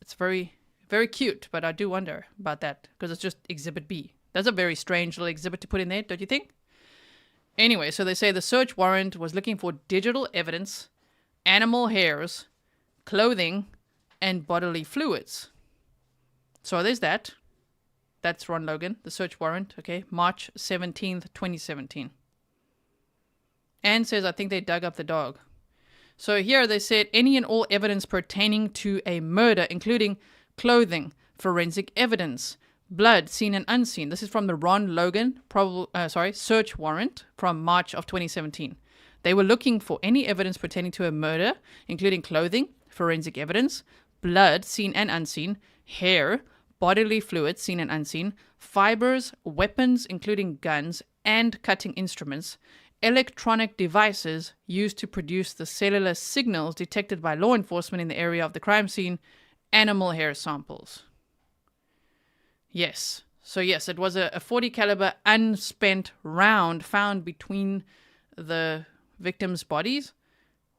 It's very, very cute, but I do wonder about that because it's just Exhibit B. That's a very strange little exhibit to put in there, don't you think? Anyway, so they say the search warrant was looking for digital evidence, animal hairs, clothing, and bodily fluids. So there's that. That's Ron Logan, the search warrant, okay? March 17th, 2017. Anne says, I think they dug up the dog. So here they said, any and all evidence pertaining to a murder, including clothing, forensic evidence, blood seen and unseen. This is from the Ron Logan search warrant from March of 2017. They were looking for any evidence pertaining to a murder, including clothing, forensic evidence, blood seen and unseen, hair, bodily fluids seen and unseen, fibers, weapons including guns and cutting instruments, electronic devices used to produce the cellular signals detected by law enforcement in the area of the crime scene, animal hair samples. Yes. So yes, it was a .40 caliber unspent round found between the victims' bodies,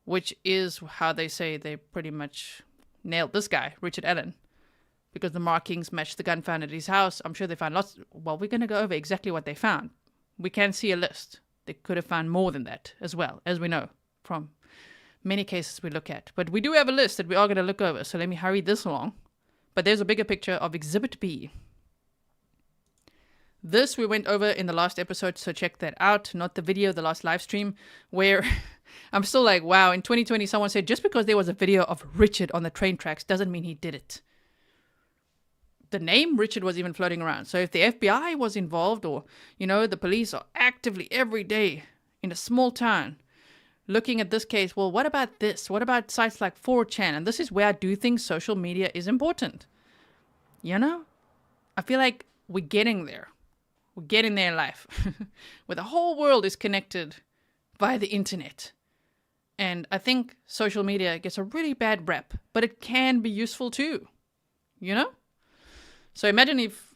which is how they say they pretty much nailed this guy, Richard Allen, because the markings matched the gun found at his house. I'm sure they found lots. Well, we're going to go over exactly what they found. We can see a list. They could have found more than that as well, as we know from many cases we look at. But we do have a list that we are going to look over. So let me hurry this along. But there's a bigger picture of Exhibit B. This we went over in the last episode, so check that out. Not the video, the last live stream, where I'm still like, wow, in 2020 someone said just because there was a video of Richard on the train tracks doesn't mean he did it. The name Richard was even floating around. So if the FBI was involved, or, you know, the police are actively every day in a small town looking at this case, well, what about this? What about sites like 4chan? And this is where I do think social media is important. You know? I feel like we're getting there. We're getting there in life. Where the whole world is connected via the internet. And I think social media gets a really bad rep, but it can be useful too. You know? So imagine if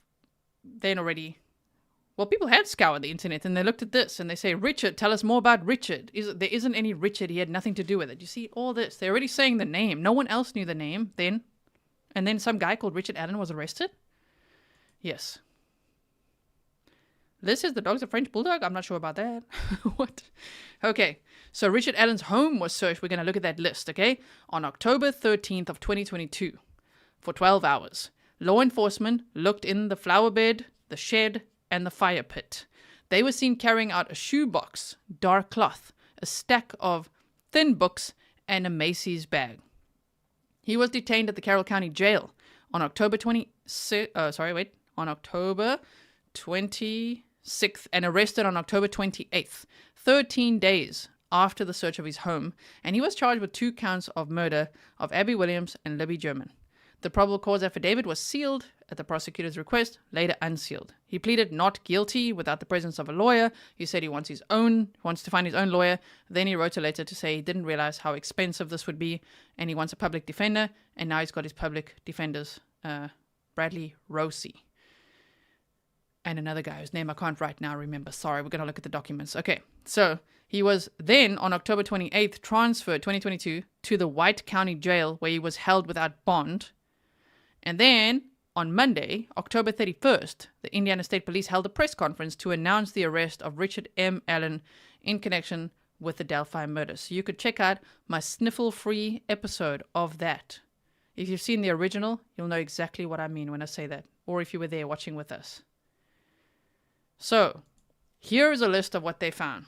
they'd already, well, people had scoured the internet and they looked at this and they say, Richard, tell us more about Richard. There isn't any Richard. He had nothing to do with it. You see all this. They're already saying the name. No one else knew the name then. And then some guy called Richard Allen was arrested. Yes. This is the dog's a French bulldog? I'm not sure about that. What? Okay. So Richard Allen's home was searched. We're going to look at that list, okay? On October 13th of 2022 for 12 hours. Law enforcement looked in the flower bed, the shed, and the fire pit. They were seen carrying out a shoebox, dark cloth, a stack of thin books, and a Macy's bag. He was detained at the Carroll County Jail on October 26th and arrested on October 28th, 13 days after the search of his home, and he was charged with 2 counts of murder of Abby Williams and Libby German. The probable cause affidavit was sealed at the prosecutor's request, later unsealed. He pleaded not guilty without the presence of a lawyer. He said he wants to find his own lawyer. Then he wrote a letter to say he didn't realize how expensive this would be, and he wants a public defender, and now he's got his public defenders, Bradley Rossi. And another guy whose name I can't right now remember. Sorry, we're going to look at the documents. Okay, so he was then, on October 28th, transferred, 2022, to the White County Jail, where he was held without bond. And then, on Monday, October 31st, the Indiana State Police held a press conference to announce the arrest of Richard M. Allen in connection with the Delphi murder. So you could check out my sniffle-free episode of that. If you've seen the original, you'll know exactly what I mean when I say that, or if you were there watching with us. So, here is a list of what they found.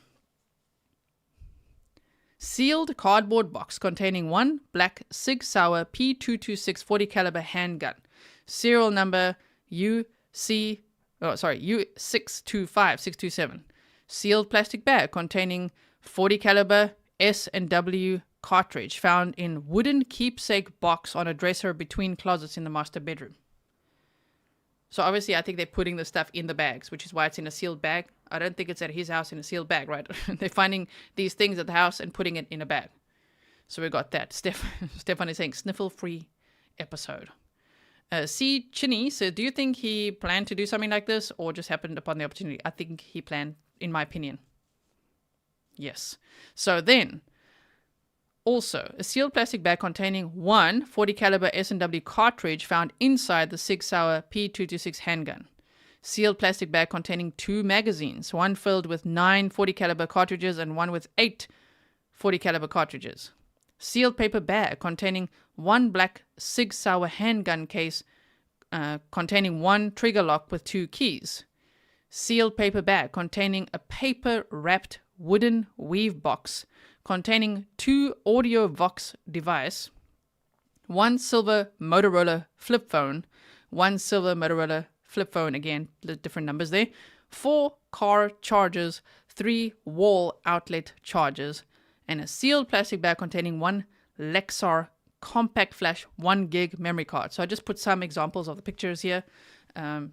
Sealed cardboard box containing one black Sig Sauer P226 40 caliber handgun, serial number U625627. Sealed plastic bag containing 40 caliber S&W cartridge found in wooden keepsake box on a dresser between closets in the master bedroom. So obviously I think they're putting the stuff in the bags, which is why it's in a sealed bag. I don't think it's at his house in a sealed bag, right? They're finding these things at the house and putting it in a bag. So we got that. Stefan is saying sniffle-free episode. C. Chinny said, do you think he planned to do something like this or just happened upon the opportunity? I think he planned, in my opinion. Yes. So then, also, a sealed plastic bag containing one 40 caliber S&W cartridge found inside the Sig Sauer P226 handgun. Sealed plastic bag containing 2 magazines, one filled with 9 40 caliber cartridges and one with 8 40 caliber cartridges. Sealed paper bag containing one black Sig Sauer handgun case containing one trigger lock with 2 keys. Sealed paper bag containing a paper-wrapped wooden weave box containing 2 audio Vox device, 1 silver Motorola flip phone, 1 silver Motorola flip phone, again, different numbers there, 4 car chargers, 3 wall outlet chargers, and a sealed plastic bag containing 1 Lexar compact flash 1 gig memory card. So I just put some examples of the pictures here.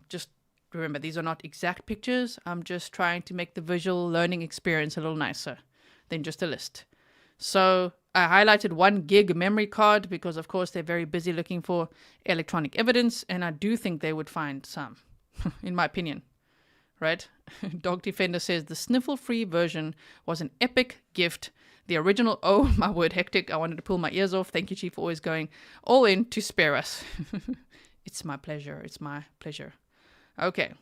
Just remember, these are not exact pictures. I'm just trying to make the visual learning experience a little nicer than just a list. So I highlighted 1 gig memory card because, of course, they're very busy looking for electronic evidence, and I do think they would find some, in my opinion. Right? Dog Defender says the sniffle-free version was an epic gift. The original, oh my word, hectic. I wanted to pull my ears off. Thank you, Chief, for always going all in to spare us. It's my pleasure. It's my pleasure. Okay.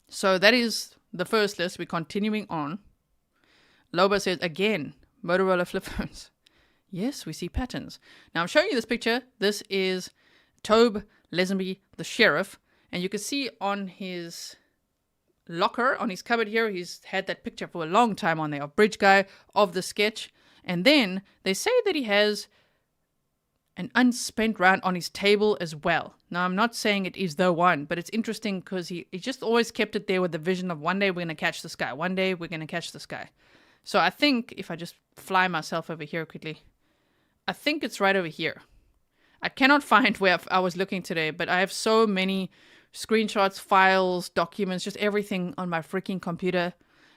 So that is the first list. We're continuing on. Loba says, again, Motorola flip phones. Yes, we see patterns. Now I'm showing you this picture. This is Tobe Lesenby, the sheriff. And you can see on his locker, on his cupboard here, he's had that picture for a long time on there of Bridge Guy, of the sketch. And then they say that he has an unspent round on his table as well. Now, I'm not saying it is the one, but it's interesting because he just always kept it there with the vision of one day we're going to catch this guy. One day we're going to catch this guy. So I think, if I just fly myself over here quickly, I think it's right over here. I cannot find where I was looking today, but I have so many screenshots, files, documents, just everything on my freaking computer.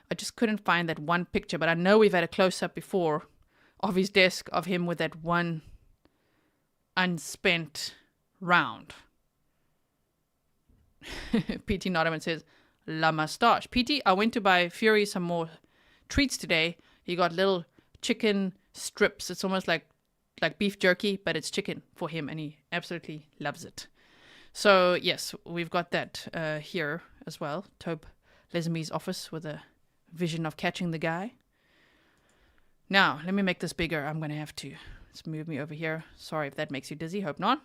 I just couldn't find that one picture, but I know we've had a close-up before of his desk of him with that one unspent round. PT Nodaman says, La Mustache. PT, I went to buy Fury some more treats today. He got little chicken strips. It's almost like beef jerky, but it's chicken for him, and he absolutely loves it. So, yes, we've got that here as well. Tobe Lesenby's office with a vision of catching the guy. Now, let me make this bigger. I'm going to have to. Let's move me over here. Sorry if that makes you dizzy. Hope not.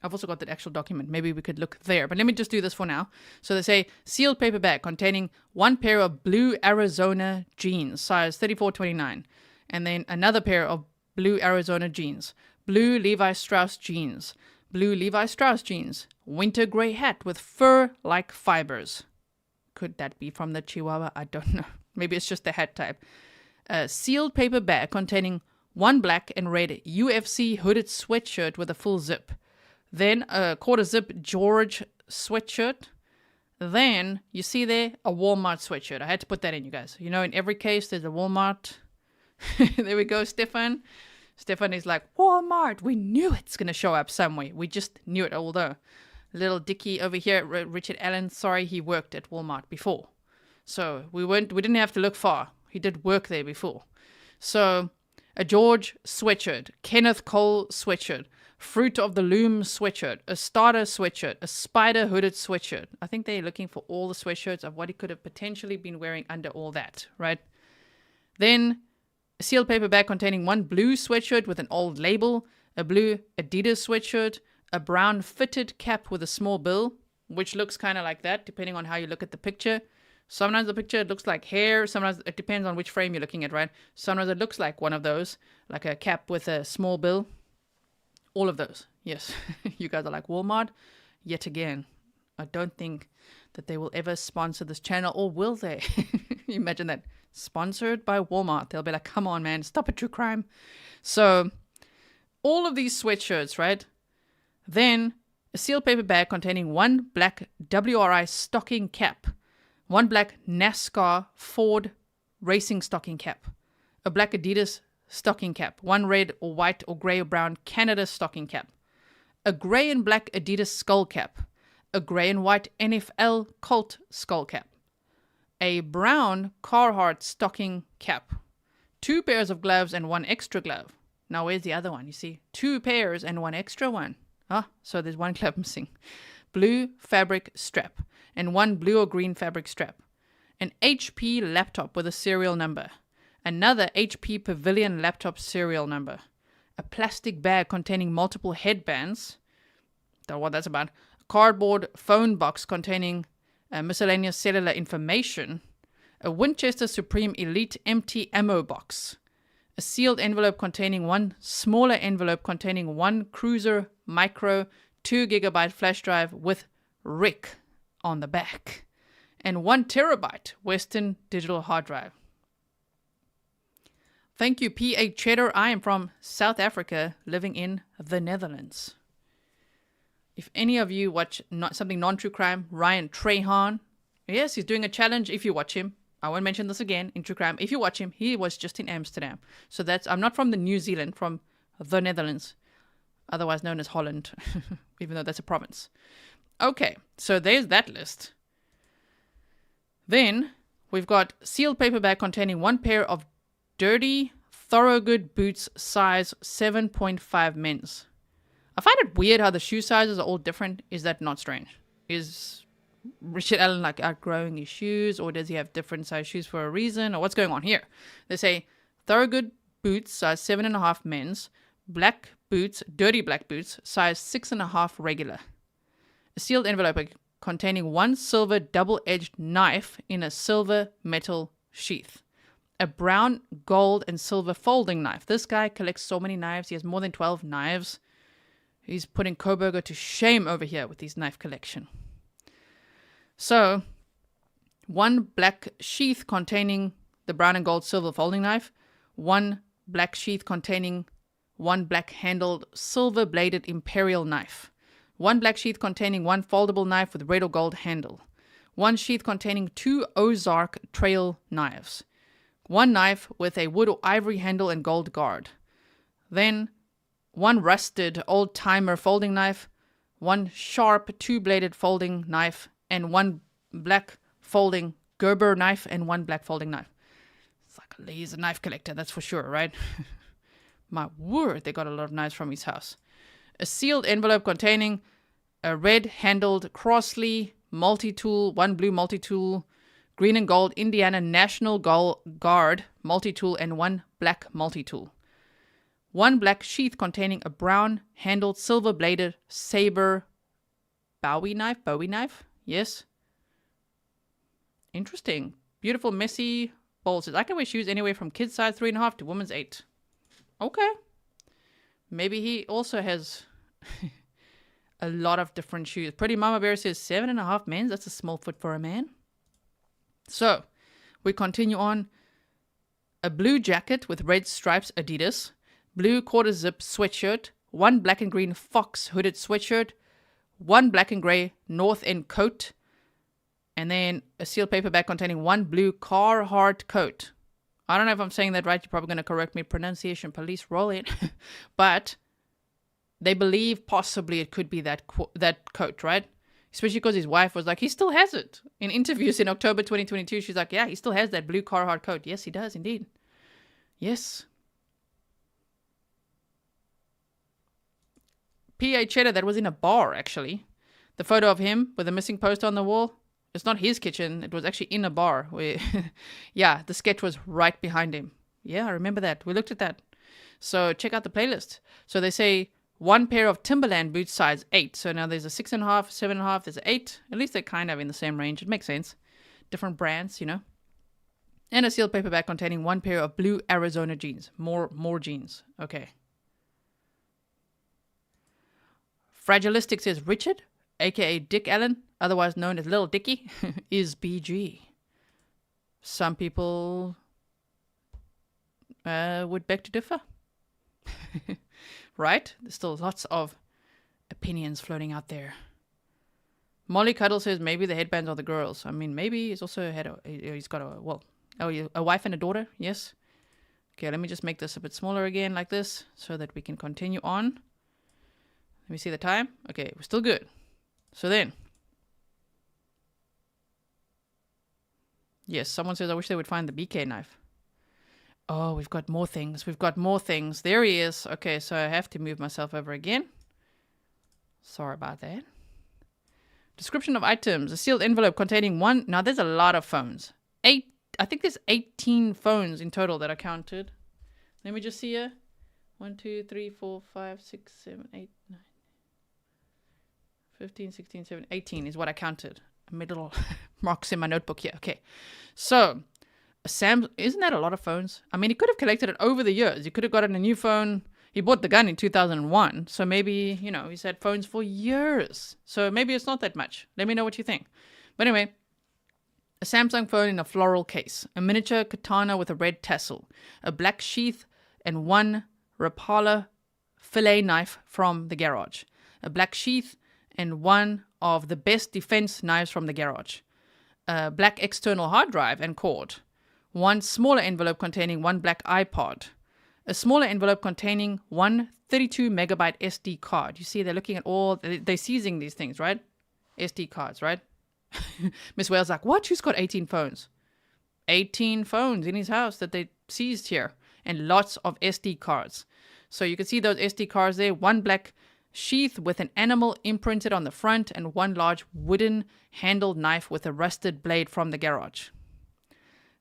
I've also got that actual document. Maybe we could look there. But let me just do this for now. So they say, sealed paper bag containing 1 pair of blue Arizona jeans, size 34-29. And then another pair of blue Arizona jeans. Blue Levi Strauss jeans. Blue Levi Strauss jeans. Winter gray hat with fur-like fibers. Could that be from the Chihuahua? I don't know. Maybe it's just the hat type. A sealed paper bag containing 1 black and red UFC hooded sweatshirt with a full zip. Then a quarter zip George sweatshirt. Then, you see there, a Walmart sweatshirt. I had to put that in, you guys. You know, in every case, there's a Walmart. There we go, Stefan. Stefan is like, Walmart, we knew it's going to show up somewhere. We just knew it, although little Dickie over here, Richard Allen, sorry, he worked at Walmart before. So we didn't have to look far. He did work there before. So a George sweatshirt, Kenneth Cole sweatshirt, Fruit of the Loom sweatshirt, a Starter sweatshirt, a Spider hooded sweatshirt. I think they're looking for all the sweatshirts of what he could have potentially been wearing under all that, right? Then a sealed paper bag containing 1 blue sweatshirt with an old label, a blue Adidas sweatshirt, a brown fitted cap with a small bill, which looks kind of like that, depending on how you look at the picture. Sometimes the picture looks like hair. Sometimes it depends on which frame you're looking at, right? Sometimes it looks like one of those, like a cap with a small bill. All of those, yes. You guys are like, Walmart? Yet again, I don't think that they will ever sponsor this channel, or will they? Imagine that. Sponsored by Walmart. They'll be like, come on, man, stop it, true crime. So all of these sweatshirts, right? Then a sealed paper bag containing one black WRI stocking cap, one black NASCAR Ford racing stocking cap, a black Adidas stocking cap, one red or white or gray or brown Canada stocking cap, a gray and black Adidas skull cap, a gray and white NFL Colt skull cap, a brown Carhartt stocking cap, 2 pairs of gloves and 1 extra glove. Now where's the other one? You see, 2 pairs and 1 extra one. So there's 1 glove missing. Blue fabric strap and 1 blue or green fabric strap. An HP laptop with a serial number. Another HP Pavilion laptop serial number. A plastic bag containing multiple headbands. Don't know what that's about. A cardboard phone box containing miscellaneous cellular information. A Winchester Supreme Elite empty ammo box. A sealed envelope containing 1 smaller envelope containing 1 Cruiser Micro 2 gigabyte flash drive with Rick on the back. And 1 terabyte Western digital hard drive. Thank you, P.A. Cheddar. I am from South Africa, living in the Netherlands. If any of you watch something non-true crime, Ryan Trahan, yes, he's doing a challenge. If you watch him, I won't mention this again in true crime. If you watch him, he was just in Amsterdam. So I'm not from the New Zealand, from the Netherlands, otherwise known as Holland, even though that's a province. Okay, so there's that list. Then we've got sealed paper bag containing 1 pair of dirty Thorogood boots, size 7.5 men's. I find it weird how the shoe sizes are all different. Is that not strange? Is Richard Allen like outgrowing his shoes, or does he have different size shoes for a reason, or what's going on here? They say Thorogood boots, size 7.5 men's. Black boots, dirty black boots, size 6.5 regular. A sealed envelope containing 1 silver double-edged knife in a silver metal sheath. A brown, gold, and silver folding knife. This guy collects so many knives. He has more than 12 knives. He's putting Koberger to shame over here with his knife collection. So, 1 black sheath containing the brown and gold silver folding knife. 1 black sheath containing 1 black-handled silver-bladed imperial knife. 1 black sheath containing 1 foldable knife with red or gold handle. 1 sheath containing 2 Ozark trail knives. 1 knife with a wood or ivory handle and gold guard. Then 1 rusted old-timer folding knife, 1 sharp 2-bladed folding knife, and 1 black folding Gerber knife and 1 black folding knife. It's like a laser knife collector, that's for sure, right? My word, they got a lot of knives from his house. A sealed envelope containing a red-handled Crossley multi-tool, 1 blue multi-tool, green and gold Indiana National Guard multi-tool, and 1 black multi-tool. 1 black sheath containing a brown-handled, silver-bladed saber Bowie knife? Yes. Interesting. Beautiful, messy bolts. I can wear shoes anywhere from kid size 3.5 to woman's 8. Okay. Maybe he also has a lot of different shoes. Pretty Mama Bear says 7.5 men's. That's a small foot for a man. So, we continue on. A blue jacket with red stripes, Adidas. Blue quarter zip sweatshirt. 1 black and green Fox hooded sweatshirt. 1 black and grey North End coat. And then a sealed paper bag containing 1 blue Carhartt coat. I don't know if I'm saying that right. You're probably going to correct me. Pronunciation police, roll it. But they believe possibly it could be that coat, right? Especially because his wife was like, he still has it. In interviews in October 2022, she's like, yeah, he still has that blue Carhartt coat. Yes, he does, indeed. Yes. P.A. Cheddar, that was in a bar, actually. The photo of him with a missing poster on the wall. It's not his kitchen. It was actually in a bar. Where yeah, the sketch was right behind him. Yeah, I remember that. We looked at that. So check out the playlist. So they say 1 pair of Timberland boots, size 8. So now there's a 6.5, 7.5, there's an 8. At least they're kind of in the same range. It makes sense. Different brands, you know. And a sealed paper bag containing 1 pair of blue Arizona jeans. More jeans. Okay. Fragilistic says Richard, aka Dick Allen, otherwise known as Little Dicky, is BG. Some people would beg to differ. Right? There's still lots of opinions floating out there. Molly Cuddle says maybe the headbands are the girls. I mean, maybe he's also he's got a wife and a daughter. Yes. Okay, let me just make this a bit smaller again like this so that we can continue on. Let me see the time. Okay, we're still good. So then. Yes, someone says I wish they would find the BK knife. Oh, we've got more things. We've got more things. There he is. Okay, so I have to move myself over again. Sorry about that. Description of items. A sealed envelope containing one. Now, there's a lot of phones. I think there's 18 phones in total that are counted. Let me just see here. 1, 2, 3, 4, 5, 6, 7, 8, 9, 15, 16, 17, 18 is what I counted. I made little marks in my notebook here. Okay. So, isn't that a lot of phones? I mean, he could have collected it over the years. He could have gotten a new phone. He bought the gun in 2001. So maybe, he's had phones for years. So maybe it's not that much. Let me know what you think. But anyway, a Samsung phone in a floral case, a miniature katana with a red tassel, a black sheath, and one Rapala fillet knife from the garage, a black sheath, and one of the best defense knives from the garage, a black external hard drive and cord, one smaller envelope containing one black iPod, a smaller envelope containing one 32 megabyte SD card. You see, they're looking at they're seizing these things, right? SD cards, right? Miss Wales like, what? Who's got 18 phones? 18 phones in his house that they seized here, and lots of SD cards. So you can see those SD cards there. One black sheath with an animal imprinted on the front, and one large wooden handled knife with a rusted blade from the garage.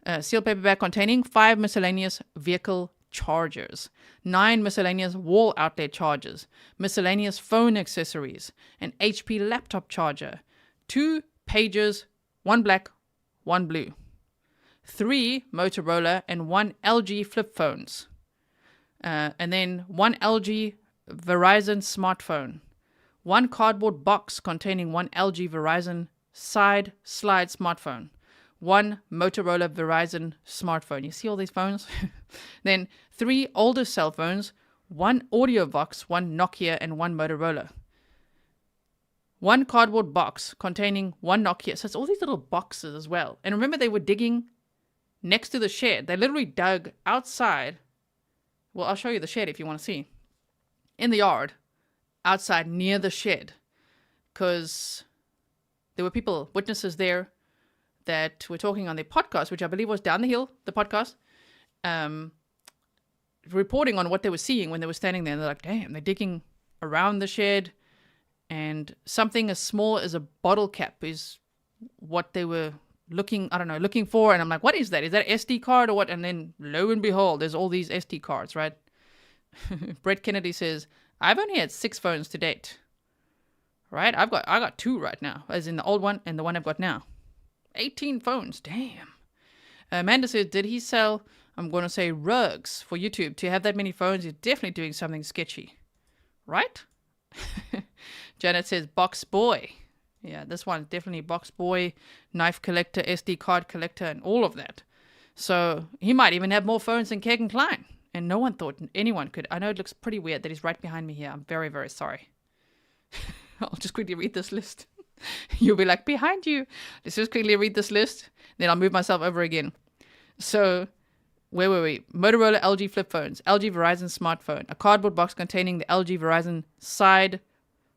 A sealed paper bag containing 5 miscellaneous vehicle chargers, 9 miscellaneous wall outlet chargers, miscellaneous phone accessories, an HP laptop charger, 2 pagers, 1 black, 1 blue, 3 Motorola and 1 LG flip phones, and then 1 LG Verizon smartphone, 1 cardboard box containing 1 LG Verizon side slide smartphone, 1 Motorola Verizon smartphone. You see all these phones? Then 3 older cell phones, 1 AudioVox, 1 Nokia, and 1 Motorola. 1 cardboard box containing 1 Nokia. So it's all these little boxes as well. And remember, they were digging next to the shed. They literally dug outside. Well, I'll show you the shed if you want to see. In the yard, outside near the shed. Because there were witnesses there that were talking on their podcast, which I believe was Down the Hill, the podcast, reporting on what they were seeing when they were standing there. And they're like, damn, they're digging around the shed. And something as small as a bottle cap is what they were looking for. And I'm like, what is that? Is that an SD card or what? And then lo and behold, there's all these SD cards, right? Brett Kennedy says, I've only had 6 phones to date. Right? I got 2 right now, as in the old one and the one I've got now. 18 phones. Damn. Amanda says, did he sell, I'm going to say, rugs for YouTube? To have that many phones, he's definitely doing something sketchy. Right? Janet says, box boy. Yeah, this one's definitely box boy, knife collector, SD card collector, and all of that. So he might even have more phones than Kegan Klein. And no one thought anyone could. I know it looks pretty weird that he's right behind me here. I'm very, very sorry. I'll just quickly read this list. You'll be like, behind you. Let's just quickly read this list. Then I'll move myself over again. So, where were we? Motorola LG flip phones, LG Verizon smartphone, a cardboard box containing the LG Verizon side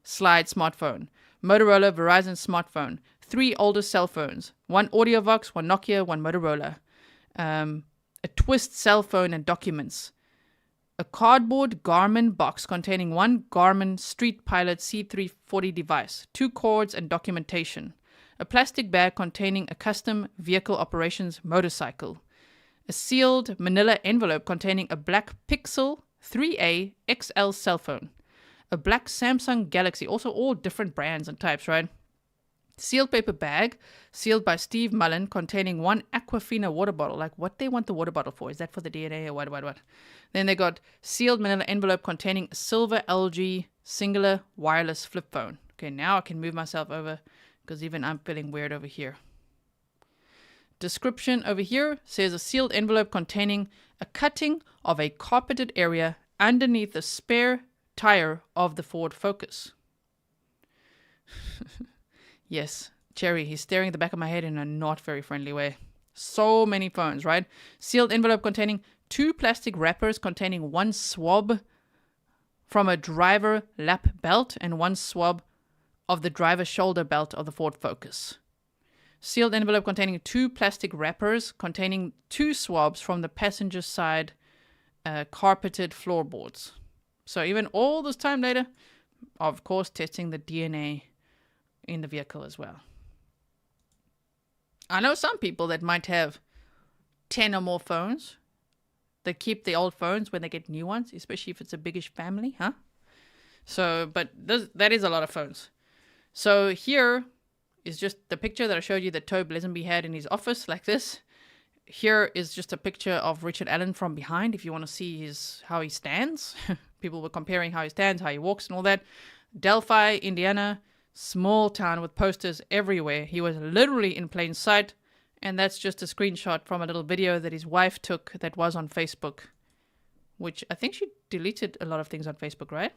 slide smartphone, Motorola Verizon smartphone, 3 older cell phones, 1 AudioVox, 1 Nokia, 1 Motorola, a Twist cell phone and documents, a cardboard Garmin box containing 1 Garmin Street Pilot C340 device, 2 cords and documentation, a plastic bag containing a custom vehicle operations motorcycle, a sealed manila envelope containing a black Pixel 3A XL cell phone, a black Samsung Galaxy, also all different brands and types, right? Sealed paper bag, sealed by Steve Mullen, containing 1 Aquafina water bottle. Like, what they want the water bottle for? Is that for the DNA or what? Then they got sealed manila envelope containing a silver LG singular wireless flip phone. Okay, now I can move myself over because even I'm feeling weird over here. description over here says a sealed envelope containing a cutting of a carpeted area underneath the spare tire of the Ford Focus. Yes, Cherry, he's staring at the back of my head in a not very friendly way. So many phones, right? Sealed envelope containing 2 plastic wrappers containing 1 swab from a driver lap belt and 1 swab of the driver's shoulder belt of the Ford Focus. Sealed envelope containing 2 plastic wrappers containing 2 swabs from the passenger side carpeted floorboards. So even all this time later, of course, testing the DNA in the vehicle as well. I know some people that might have 10 or more phones. They keep the old phones when they get new ones, especially if it's a biggish family, huh? So, but that is a lot of phones. So here is just the picture that I showed you that Tobe Lesenby had in his office, like this. Here is just a picture of Richard Allen from behind, if you want to see how he stands. People were comparing how he stands, how he walks, and all that. Delphi, Indiana, small town with posters everywhere. He was literally in plain sight. And that's just a screenshot from a little video that his wife took that was on Facebook. Which I think she deleted a lot of things on Facebook, right?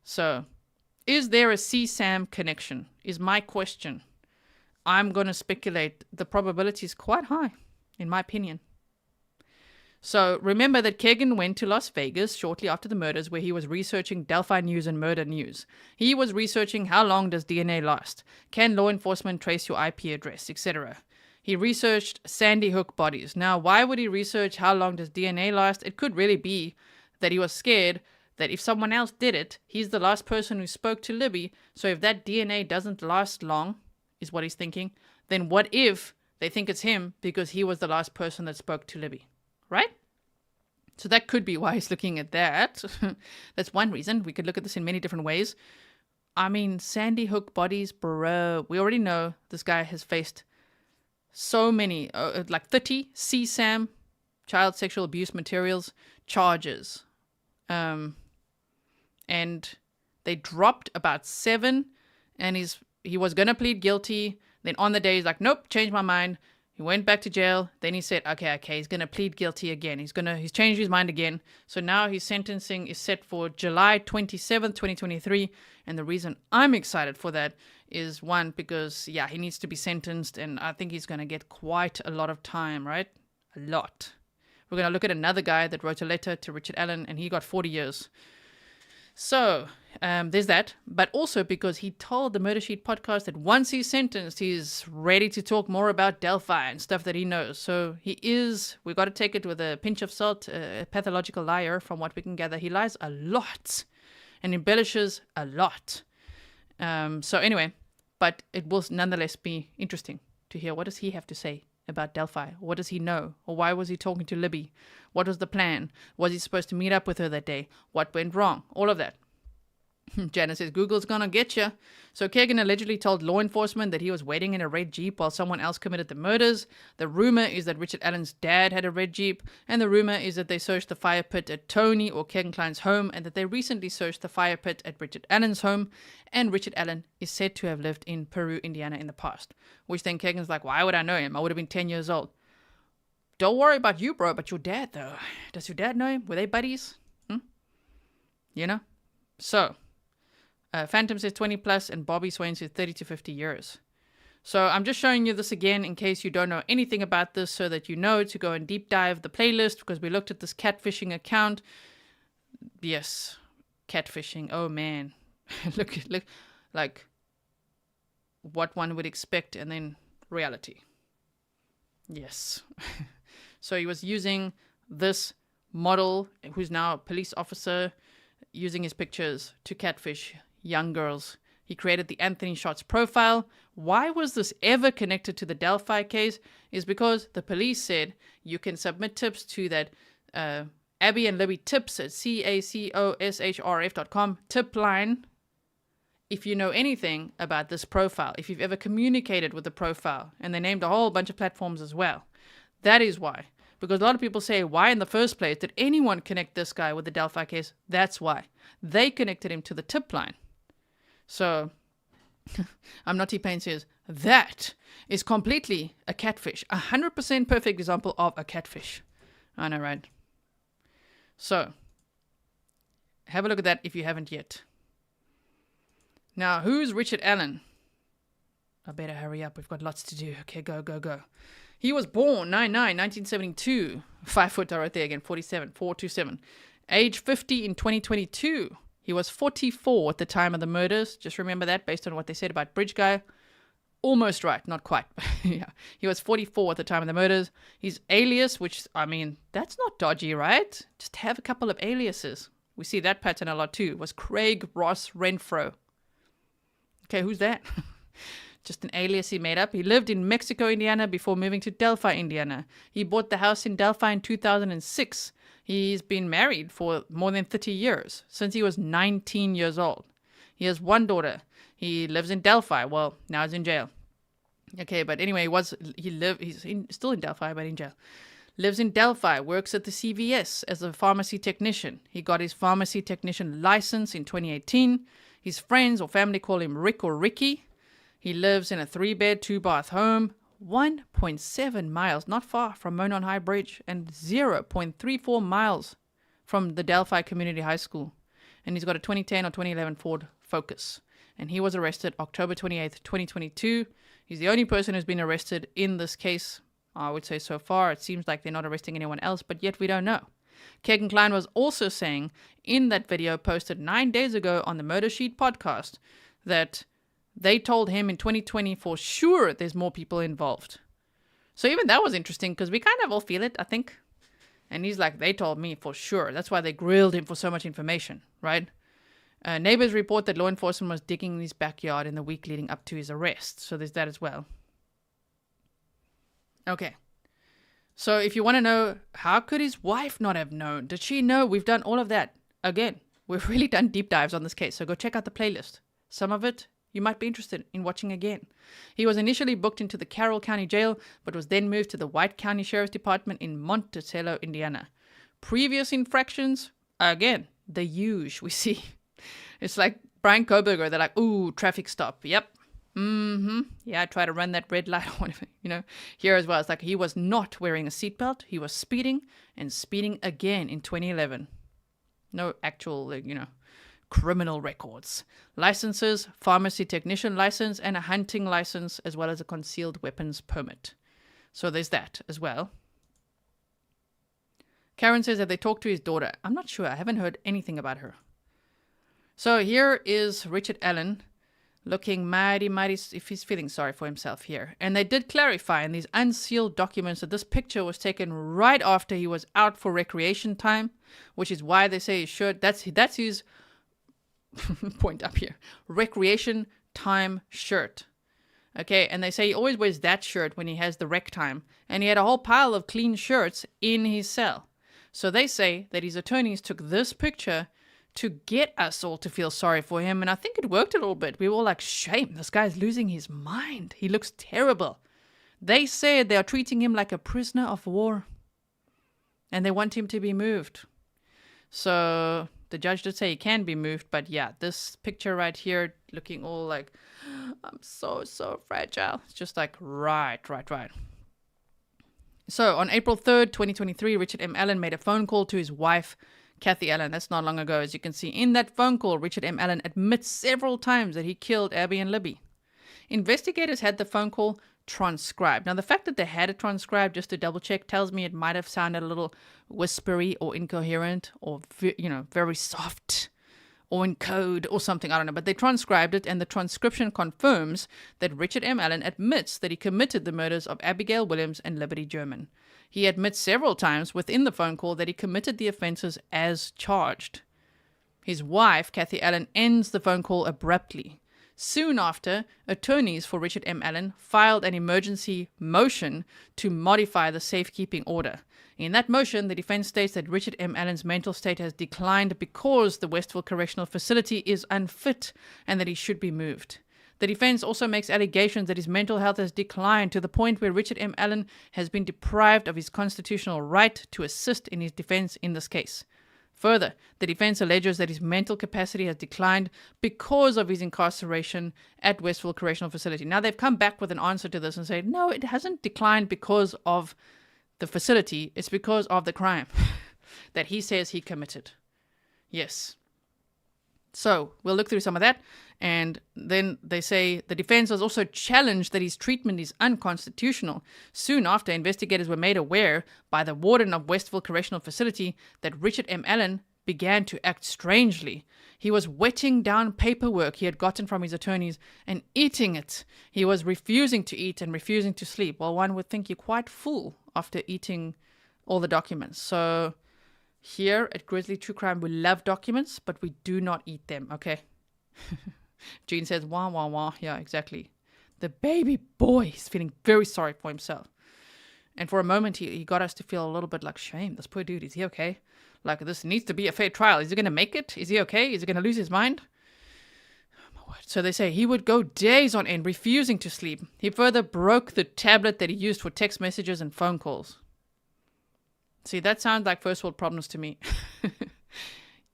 So, is there a CSAM connection? Is my question. I'm going to speculate the probability is quite high, in my opinion. So, remember that Kagan went to Las Vegas shortly after the murders where he was researching Delphi news and murder news. He was researching how long does DNA last? Can law enforcement trace your IP address, etc. He researched Sandy Hook bodies. Now, why would he research how long does DNA last? It could really be that he was scared that if someone else did it, he's the last person who spoke to Libby. So if that DNA doesn't last long, is what he's thinking, then what if they think it's him because he was the last person that spoke to Libby, right? So that could be why he's looking at that. That's one reason. We could look at this in many different ways. I mean, Sandy Hook bodies, bro. We already know this guy has faced so many, like 30 CSAM, child sexual abuse materials, charges. And they dropped about 7, and he was going to plead guilty. Then on the day, he's like, nope, changed my mind. He went back to jail. Then he said, okay, he's going to plead guilty again. He's changed his mind again. So now his sentencing is set for July 27th, 2023. And the reason I'm excited for that is, one, because, yeah, he needs to be sentenced. And I think he's going to get quite a lot of time, right? A lot. We're going to look at another guy that wrote a letter to Richard Allen, and he got 40 years. So, there's that. But also because he told the Murder Sheet podcast that once he's sentenced, he's ready to talk more about Delphi and stuff that he knows. So we've got to take it with a pinch of salt, a pathological liar from what we can gather. He lies a lot and embellishes a lot. So anyway, but it will nonetheless be interesting to hear what does he have to say about Delphi. What does he know? Or why was he talking to Libby? What was the plan? Was he supposed to meet up with her that day? What went wrong? All of that. Janice says, Google's gonna get you. So Kagan allegedly told law enforcement that he was waiting in a red Jeep while someone else committed the murders. The rumor is that Richard Allen's dad had a red Jeep. And the rumor is that they searched the fire pit at Tony or Kagan Klein's home, and that they recently searched the fire pit at Richard Allen's home. And Richard Allen is said to have lived in Peru, Indiana in the past. Which then Kagan's like, why would I know him? I would have been 10 years old. Don't worry about you, bro, but your dad, though. Does your dad know him? Were they buddies? You know? So, Phantom says 20 plus, and Bobby Swain says 30 to 50 years. So I'm just showing you this again in case you don't know anything about this, so that you know to go and deep dive the playlist, because we looked at this catfishing account. Yes, catfishing. Oh, man. look, like what one would expect, and then reality. Yes. So he was using this model, who's now a police officer, using his pictures to catfish young girls. He created the Anthony Shots profile. Why was this ever connected to the Delphi case? Is because the police said you can submit tips to that Abby and Libby tips at CACOSHRF.com tip line if you know anything about this profile, if you've ever communicated with the profile. And they named a whole bunch of platforms as well. That is why. Because a lot of people say, why in the first place did anyone connect this guy with the Delphi case? That's why. They connected him to the tip line. So, I'm not T-Pain says, that is completely a catfish. 100% perfect example of a catfish. I know, right? So, have a look at that if you haven't yet. Now, who's Richard Allen? I better hurry up. We've got lots to do. Okay, go. He was born 1972. 5 foot right there again. 427. Age 50 in 2022. He was 44 at the time of the murders. Just remember that based on what they said about Bridge Guy. Almost right. Not quite. Yeah. He was 44 at the time of the murders. His alias, which, I mean, that's not dodgy, right? Just have a couple of aliases. We see that pattern a lot too. Was Craig Ross Renfro. Okay, who's that? Just an alias he made up. He lived in Mexico, Indiana before moving to Delphi, Indiana. He bought the house in Delphi in 2006. He's been married for more than 30 years, since he was 19 years old. He has one daughter. He lives in Delphi. Well, now he's in jail. Okay, but anyway, still in Delphi, but in jail. Lives in Delphi, works at the CVS as a pharmacy technician. He got his pharmacy technician license in 2018. His friends or family call him Rick or Ricky. He lives in a 3-bed, 2-bath home, 1.7 miles, not far from Monon High Bridge, and 0.34 miles from the Delphi Community High School. And he's got a 2010 or 2011 Ford Focus. And he was arrested October 28th, 2022. He's the only person who's been arrested in this case, I would say so far. It seems like they're not arresting anyone else, but yet we don't know. Kegan Kline was also saying in that video posted 9 days ago on the Murder Sheet podcast that they told him in 2020 for sure there's more people involved. So even that was interesting because we kind of all feel it, I think. And he's like, they told me for sure. That's why they grilled him for so much information, right? Neighbors report that law enforcement was digging in his backyard in the week leading up to his arrest. So there's that as well. Okay. So if you want to know, how could his wife not have known? Did she know? We've done all of that. Again, we've really done deep dives on this case. So go check out the playlist. Some of it you might be interested in watching again. He was initially booked into the Carroll County Jail, but was then moved to the White County Sheriff's Department in Monticello, Indiana. Previous infractions, again, the huge we see. It's like Brian Koberger. They're like, ooh, traffic stop. Yep. Yeah, I try to run that red light on him, here as well. It's like he was not wearing a seatbelt. He was speeding and speeding again in 2011. No actual, criminal records. Licenses, pharmacy technician license, and a hunting license, as well as a concealed weapons permit. So there's that as well. Karen says that they talked to his daughter. I'm not sure. I haven't heard anything about her. So here is Richard Allen looking mighty, if he's feeling sorry for himself here. And they did clarify in these unsealed documents that this picture was taken right after he was out for recreation time, which is why they say his shirt, that's his point up here. Recreation time shirt. Okay, and they say he always wears that shirt when he has the rec time. And he had a whole pile of clean shirts in his cell. So they say that his attorneys took this picture to get us all to feel sorry for him. And I think it worked a little bit. We were all like, shame, this guy's losing his mind. He looks terrible. They said they are treating him like a prisoner of war. And they want him to be moved. So the judge did say he can be moved. But yeah, this picture right here looking all like, I'm so fragile. It's just like, right. So on April 3rd, 2023, Richard M. Allen made a phone call to his wife, Kathy Allen. That's not long ago. As you can see in that phone call, Richard M. Allen admits several times that he killed Abby and Libby. Investigators had the phone call transcribed. Now, the fact that they had it transcribed just to double check tells me it might have sounded a little whispery or incoherent or, very soft or in code or something. I don't know. But they transcribed it, and the transcription confirms that Richard M. Allen admits that he committed the murders of Abigail Williams and Liberty German. He admits several times within the phone call that he committed the offenses as charged. His wife, Kathy Allen, ends the phone call abruptly. Soon after, attorneys for Richard M. Allen filed an emergency motion to modify the safekeeping order. In that motion, the defense states that Richard M. Allen's mental state has declined because the Westville Correctional Facility is unfit and that he should be moved. The defense also makes allegations that his mental health has declined to the point where Richard M. Allen has been deprived of his constitutional right to assist in his defense in this case. Further, the defense alleges that his mental capacity has declined because of his incarceration at Westville Correctional Facility. Now, they've come back with an answer to this and said, no, it hasn't declined because of the facility. It's because of the crime that he says he committed. Yes. So, we'll look through some of that. And then they say the defense has also challenged that his treatment is unconstitutional. Soon after, investigators were made aware by the warden of Westville Correctional Facility that Richard M. Allen began to act strangely. He was wetting down paperwork he had gotten from his attorneys and eating it. He was refusing to eat and refusing to sleep. Well, one would think you're quite full after eating all the documents. So here at Grizzly True Crime, we love documents, but we do not eat them, okay? Gene says, wah, wah, wah. Yeah, exactly. The baby boy is feeling very sorry for himself. And for a moment, he got us to feel a little bit like shame. This poor dude, is he okay? Like, this needs to be a fair trial. Is he going to make it? Is he okay? Is he going to lose his mind? Oh, my word. So they say he would go days on end, refusing to sleep. He further broke the tablet that he used for text messages and phone calls. See, that sounds like first world problems to me.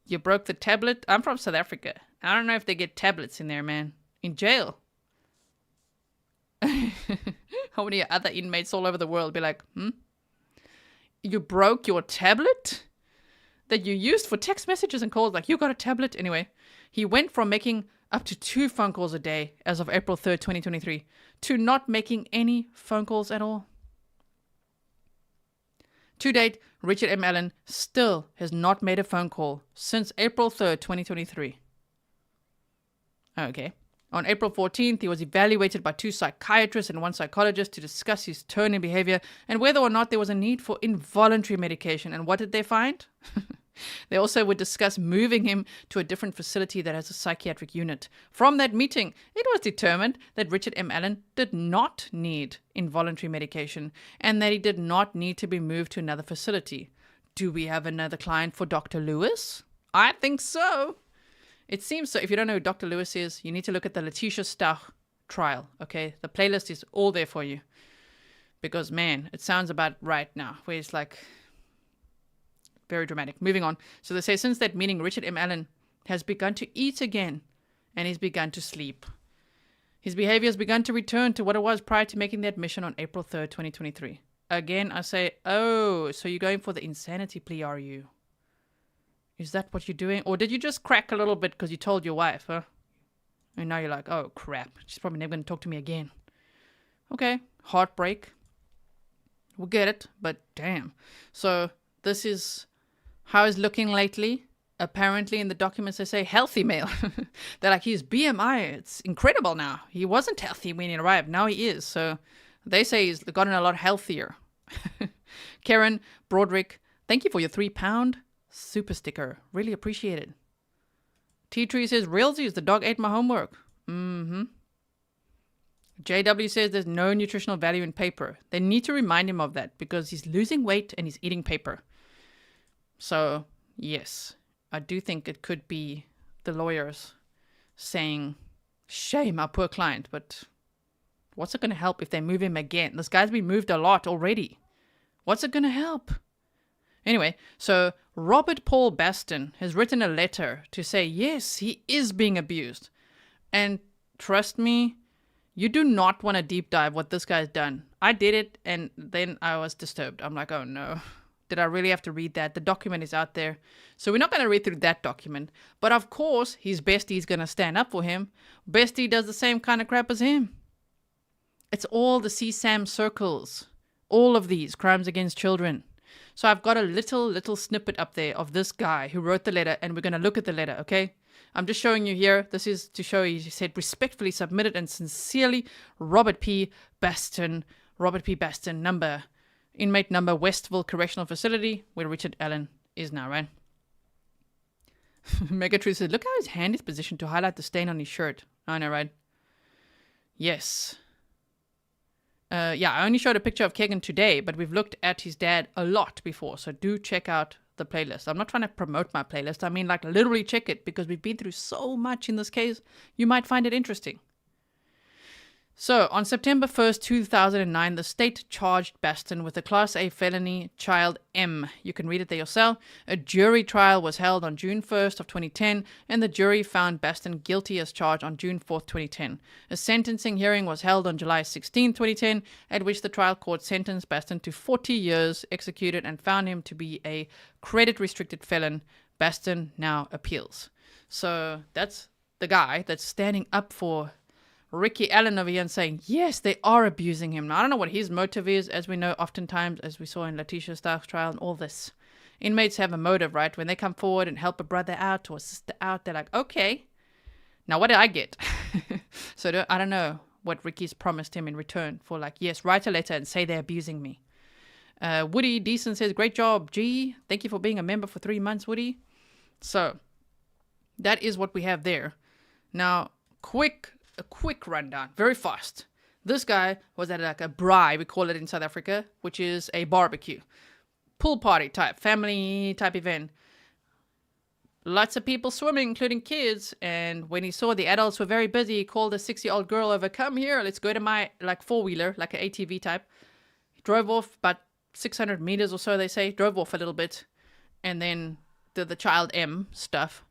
You broke the tablet? I'm from South Africa. I don't know if they get tablets in there, man. In jail. How many other inmates all over the world be like, You broke your tablet that you used for text messages and calls? Like, you got a tablet? Anyway, he went from making up to 2 phone calls a day as of April 3rd, 2023, to not making any phone calls at all. To date, Richard M. Allen still has not made a phone call since April 3rd, 2023. Okay. On April 14th, he was evaluated by 2 psychiatrists and 1 psychologist to discuss his tone and behavior and whether or not there was a need for involuntary medication. And what did they find? They also would discuss moving him to a different facility that has a psychiatric unit. From that meeting, it was determined that Richard M. Allen did not need involuntary medication and that he did not need to be moved to another facility. Do we have another client for Dr. Lewis? I think so. It seems so. If you don't know who Dr. Lewis is, you need to look at the Letitia Stach trial, okay? The playlist is all there for you. Because, man, it sounds about right now, where it's like very dramatic. Moving on. So they say since that meeting, Richard M. Allen has begun to eat again and he's begun to sleep. His behavior has begun to return to what it was prior to making the admission on April 3rd, 2023. Again, I say, oh, so you're going for the insanity plea, are you? Is that what you're doing? Or did you just crack a little bit because you told your wife, huh? And now you're like, oh, crap. She's probably never going to talk to me again. Okay, heartbreak. We'll get it, but damn. So this is how he's looking lately. Apparently in the documents they say healthy male. They're like, his BMI, it's incredible now. He wasn't healthy when he arrived. Now he is. So they say he's gotten a lot healthier. Karen Broderick, thank you for your £3 super sticker. Really appreciate it. T-Tree says, realsies, the dog ate my homework. JW says there's no nutritional value in paper. They need to remind him of that because he's losing weight and he's eating paper. So, yes, I do think it could be the lawyers saying, shame our poor client, but what's it going to help if they move him again? This guy's been moved a lot already. What's it going to help? Anyway, so Robert Paul Baston has written a letter to say, yes, he is being abused. And trust me, you do not want to deep dive what this guy's done. I did it, and then I was disturbed. I'm like, oh no, did I really have to read that? The document is out there. So we're not going to read through that document. But of course, his bestie's going to stand up for him. Bestie does the same kind of crap as him. It's all the CSAM circles. All of these crimes against children. So I've got a little snippet up there of this guy who wrote the letter, and we're going to look at the letter, okay? I'm just showing you here. This is to show you, he said, respectfully submitted and sincerely, Robert P. Baston, inmate number, Westville Correctional Facility, where Richard Allen is now, right? Megatruth said, look how his hand is positioned to highlight the stain on his shirt. I know, right? Yes. Yeah, I only showed a picture of Kegan today, but we've looked at his dad a lot before, so do check out the playlist. I'm not trying to promote my playlist. I mean, like, literally check it, because we've been through so much in this case. You might find it interesting. So, on September 1st, 2009, the state charged Baston with a Class A felony, Child M. You can read it there yourself. A jury trial was held on June 1st of 2010, and the jury found Baston guilty as charged on June 4th, 2010. A sentencing hearing was held on July 16, 2010, at which the trial court sentenced Baston to 40 years executed and found him to be a credit-restricted felon. Baston now appeals. So, that's the guy that's standing up for Ricky Allen over here and saying, yes, they are abusing him. Now, I don't know what his motive is, as we know oftentimes, as we saw in Letitia Stark's trial and all this. Inmates have a motive, right? When they come forward and help a brother out or a sister out, they're like, okay, now what did I get? So I don't know what Ricky's promised him in return for, like, yes, write a letter and say they're abusing me. Woody Deason says, great job, G. Thank you for being a member for 3 months, Woody. So that is what we have there. Now, a quick rundown, very fast. This guy was at like a braai, we call it in South Africa, which is a barbecue. Pool party type, family type event. Lots of people swimming, including kids. And when he saw the adults were very busy, he called a 60-year-old girl over, come here, let's go to my like four-wheeler, like an ATV type. He drove off about 600 meters or so, they say. Drove off a little bit. And then did the Child M stuff.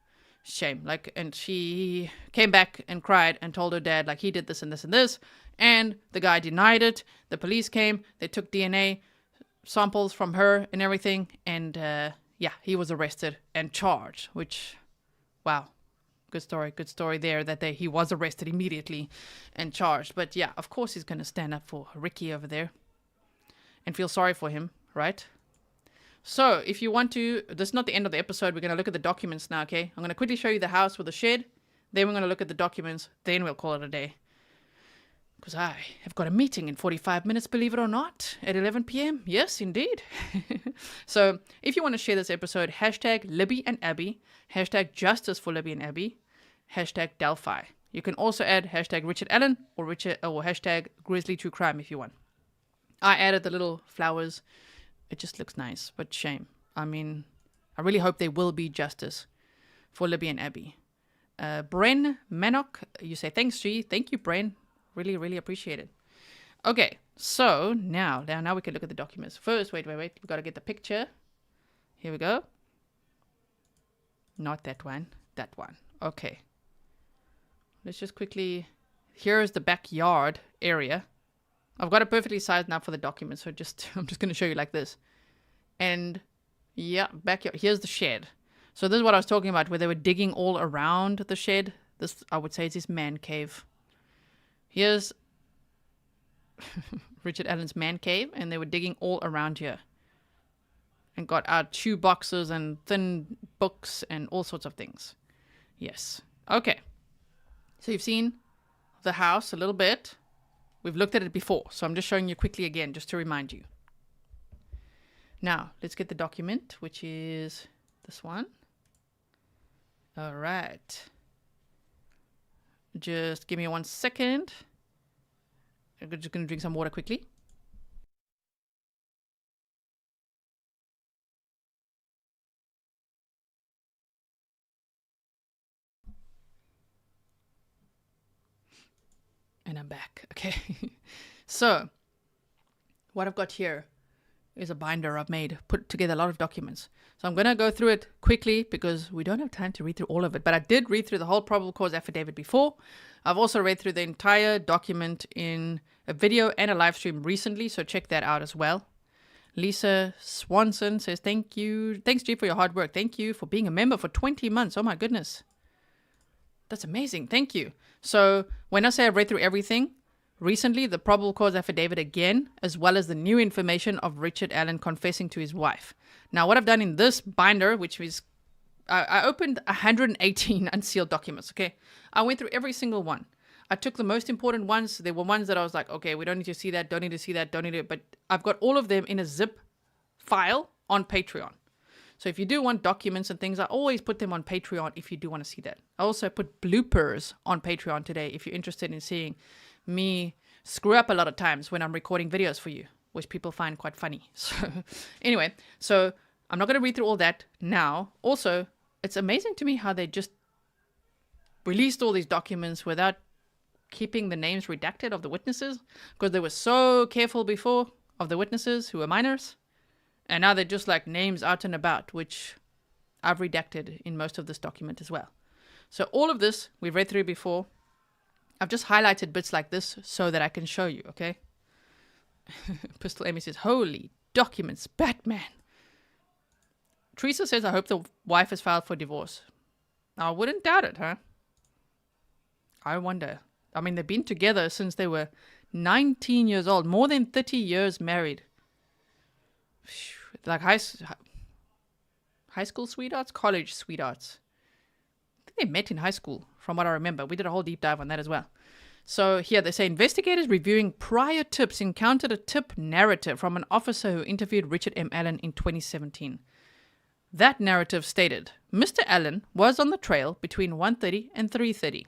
Shame. Like, and she came back and cried and told her dad, like, he did this and this and this. And the guy denied it. The police came. They took DNA samples from her and everything. And, yeah, he was arrested and charged, which, wow. Good story there that he was arrested immediately and charged. But, yeah, of course he's going to stand up for Ricky over there and feel sorry for him, right? So, if you want to, this is not the end of the episode. We're going to look at the documents now, okay? I'm going to quickly show you the house with the shed. Then we're going to look at the documents. Then we'll call it a day. Because I have got a meeting in 45 minutes, believe it or not, at 11 p.m. Yes, indeed. So, if you want to share this episode, hashtag Libby and Abby, hashtag Justice for Libby and Abby, hashtag Delphi. You can also add hashtag Richard Allen or hashtag Grizzly True Crime if you want. I added the little flowers. It just looks nice, but shame. I mean, I really hope there will be justice for Libby and Abby. Bren Manock, you say, thanks, G. Thank you, Bren. Really, really appreciate it. Okay, so now we can look at the documents. First, wait. We've got to get the picture. Here we go. Not that one. That one. Okay. Let's just quickly... Here's the backyard area. I've got it perfectly sized now for the document, so I'm just going to show you like this. And yeah, backyard. Here's the shed. So this is what I was talking about, where they were digging all around the shed. This, I would say, is his man cave. Here's Richard Allen's man cave, and they were digging all around here. And got out shoe boxes and thin books and all sorts of things. Yes. Okay. So you've seen the house a little bit. We've looked at it before, so I'm just showing you quickly again, just to remind you. Now, let's get the document, which is this one. All right. Just give me 1 second. I'm just going to drink some water quickly. And I'm back. Okay. So, what I've got here is a binder I've made, put together a lot of documents. So I'm going to go through it quickly because we don't have time to read through all of it. But I did read through the whole probable cause affidavit before. I've also read through the entire document in a video and a live stream recently. So check that out as well. Lisa Swanson says, thank you. Thanks, G, for your hard work. Thank you for being a member for 20 months. Oh, my goodness. That's amazing. Thank you. So when I say I've read through everything, recently the probable cause affidavit again, as well as the new information of Richard Allen confessing to his wife. Now, what I've done in this binder, which is, I opened 118 unsealed documents, okay? I went through every single one. I took the most important ones. There were ones that I was like, okay, we don't need to see that, don't need to see that, don't need it. But I've got all of them in a zip file on Patreon. So if you do want documents and things, I always put them on Patreon if you do want to see that. I also put bloopers on Patreon today if you're interested in seeing me screw up a lot of times when I'm recording videos for you, which people find quite funny. So anyway, so I'm not going to read through all that now. Also, it's amazing to me how they just released all these documents without keeping the names redacted of the witnesses because they were so careful before of the witnesses who were minors. And now they're just like names out and about, which I've redacted in most of this document as well. So all of this we've read through before. I've just highlighted bits like this so that I can show you, okay? Pistol Amy says, holy documents, Batman. Teresa says, I hope the wife has filed for divorce. I wouldn't doubt it, huh? I wonder. I mean, they've been together since they were 19 years old, more than 30 years married. Like high school sweethearts, college sweethearts. I think they met in high school, from what I remember. We did a whole deep dive on that as well. So here they say, investigators reviewing prior tips encountered a tip narrative from an officer who interviewed Richard M. Allen in 2017. That narrative stated, Mr. Allen was on the trail between 1:30 and 3:30.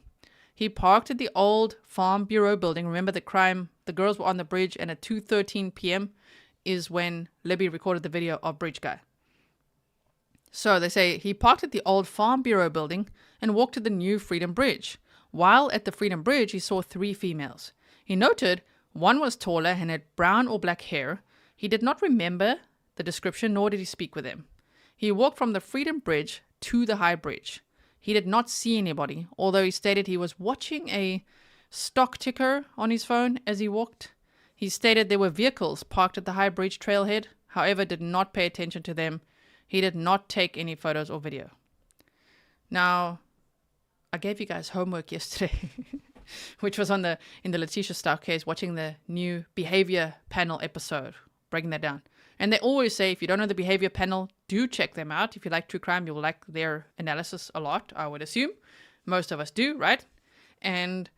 He parked at the old Farm Bureau building. Remember the crime, the girls were on the bridge, and at 2:13 p.m. is when Libby recorded the video of Bridge Guy. So they say he parked at the old Farm Bureau building and walked to the new Freedom Bridge. While at the Freedom Bridge, he saw 3 females. He noted one was taller and had brown or black hair. He did not remember the description, nor did he speak with them. He walked from the Freedom Bridge to the High Bridge. He did not see anybody, although he stated he was watching a stock ticker on his phone as he walked. He stated there were vehicles parked at the High Bridge trailhead, however did not pay attention to them. He did not take any photos or video. Now, I gave you guys homework yesterday, which was in the Letitia Stark case, watching the new behavior panel episode, breaking that down. And they always say, if you don't know the behavior panel, do check them out. If you like true crime, you'll like their analysis a lot, I would assume. Most of us do, right? And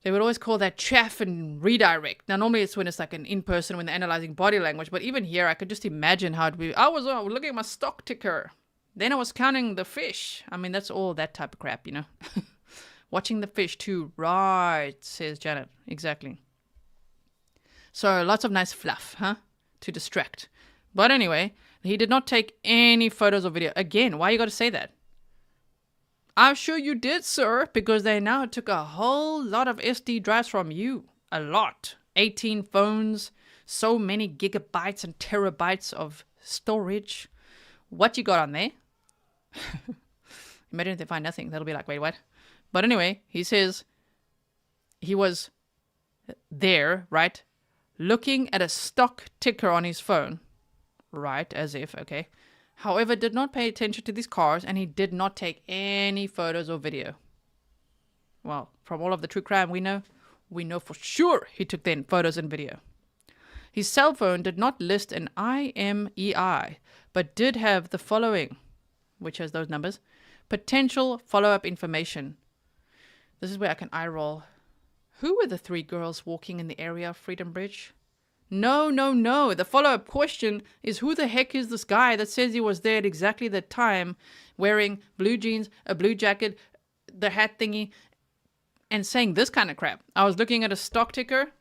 they would always call that chaff and redirect. Now, normally it's when it's like an in-person, when they're analyzing body language. But even here, I could just imagine how it'd be. I was looking at my stock ticker. Then I was counting the fish. I mean, that's all that type of crap, you know. Watching the fish too. Right, says Janet. Exactly. So lots of nice fluff, huh? To distract. But anyway, he did not take any photos or video. Again, why you got to say that? I'm sure you did, sir, because they now took a whole lot of SD drives from you. A lot. 18 phones, so many gigabytes and terabytes of storage. What you got on there? Imagine if they find nothing. That'll be like, wait, what? But anyway, he says he was there, right? Looking at a stock ticker on his phone. Right, as if, okay. However, did not pay attention to these cars, and he did not take any photos or video. Well, from all of the true crime we know for sure he took then photos and video. His cell phone did not list an IMEI, but did have the following, which has those numbers, potential follow-up information. This is where I can eye roll. Who were the 3 girls walking in the area of Freedom Bridge? No. The follow-up question is, who the heck is this guy that says he was there at exactly that time, wearing blue jeans, a blue jacket, the hat thingy, and saying this kind of crap? I was looking at a stock ticker.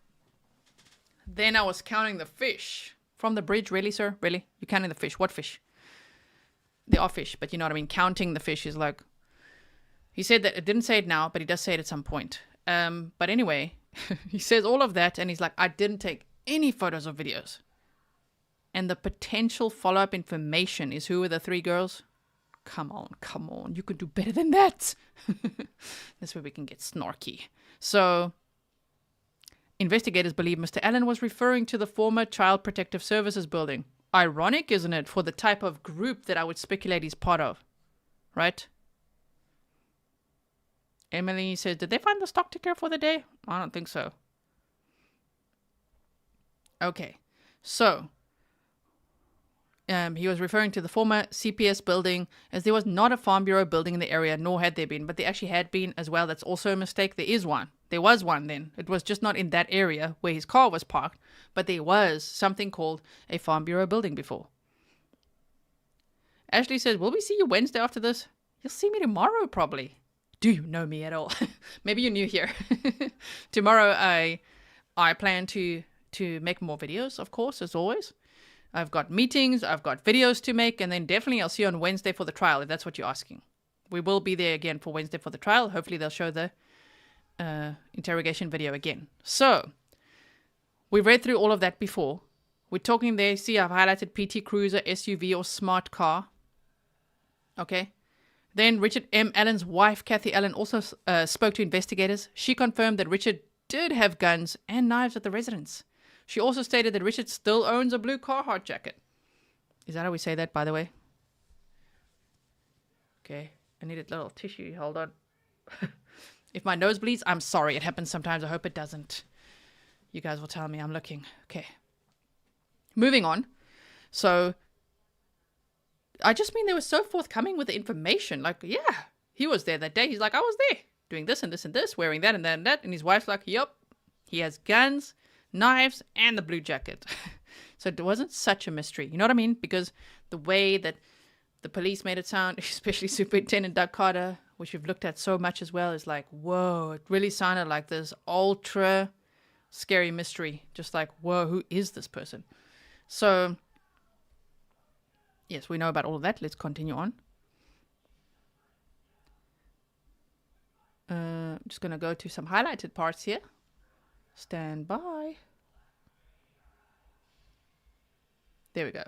Then I was counting the fish. From the bridge, really, sir? Really? You're counting the fish? What fish? They are fish, but you know what I mean? Counting the fish is like... He said that, it didn't say it now, but he does say it at some point. But anyway, he says all of that, and he's like, I didn't take any photos or videos. And the potential follow-up information is, who are the 3 girls? Come on. You could do better than that. That's where we can get snarky. So, investigators believe Mr. Allen was referring to the former Child Protective Services building. Ironic, isn't it, for the type of group that I would speculate he's part of. Right? Emily says, did they find the stock ticker for the day? I don't think so. Okay, so he was referring to the former CPS building, as there was not a Farm Bureau building in the area, nor had there been, but there actually had been as well. That's also a mistake. There is one. There was one then. It was just not in that area where his car was parked, but there was something called a Farm Bureau building before. Ashley says, will we see you Wednesday after this? You'll see me tomorrow probably. Do you know me at all? Maybe you're new here. Tomorrow I plan to make more videos, of course, as always. I've got meetings, I've got videos to make, and then definitely I'll see you on Wednesday for the trial, if that's what you're asking. We will be there again for Wednesday for the trial. Hopefully they'll show the interrogation video again. So, we've read through all of that before. We're talking there, see, I've highlighted PT Cruiser, SUV, or smart car. Okay. Then Richard M. Allen's wife, Kathy Allen, also spoke to investigators. She confirmed that Richard did have guns and knives at the residence. She also stated that Richard still owns a blue Carhartt jacket. Is that how we say that, by the way? Okay. I need a little tissue. Hold on. If my nose bleeds, I'm sorry. It happens sometimes. I hope it doesn't. You guys will tell me. I'm looking. Okay. Moving on. So, I just mean they were so forthcoming with the information. Like, yeah, he was there that day. He's like, I was there doing this and this and this, wearing that and that and that. And his wife's like, yep, he has guns, knives, and the blue jacket. So it wasn't such a mystery. You know what I mean? Because the way that the police made it sound, especially Superintendent Doug Carter, which we've looked at so much as well, is like, whoa, it really sounded like this ultra scary mystery. Just like, whoa, who is this person? So, yes, we know about all of that. Let's continue on. I'm just going to go to some highlighted parts here. Stand by. There we go.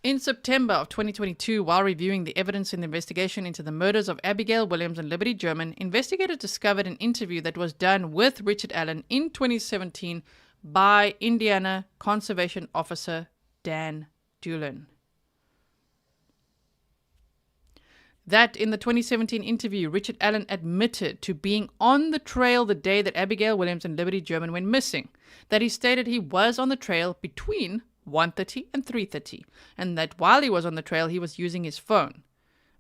In September of 2022, while reviewing the evidence in the investigation into the murders of Abigail Williams and Liberty German, investigators discovered an interview that was done with Richard Allen in 2017 by Indiana Conservation Officer Dan Dulin. That in the 2017 interview, Richard Allen admitted to being on the trail the day that Abigail Williams and Liberty German went missing. That he stated he was on the trail between 1:30 and 3:30, and that while he was on the trail, he was using his phone.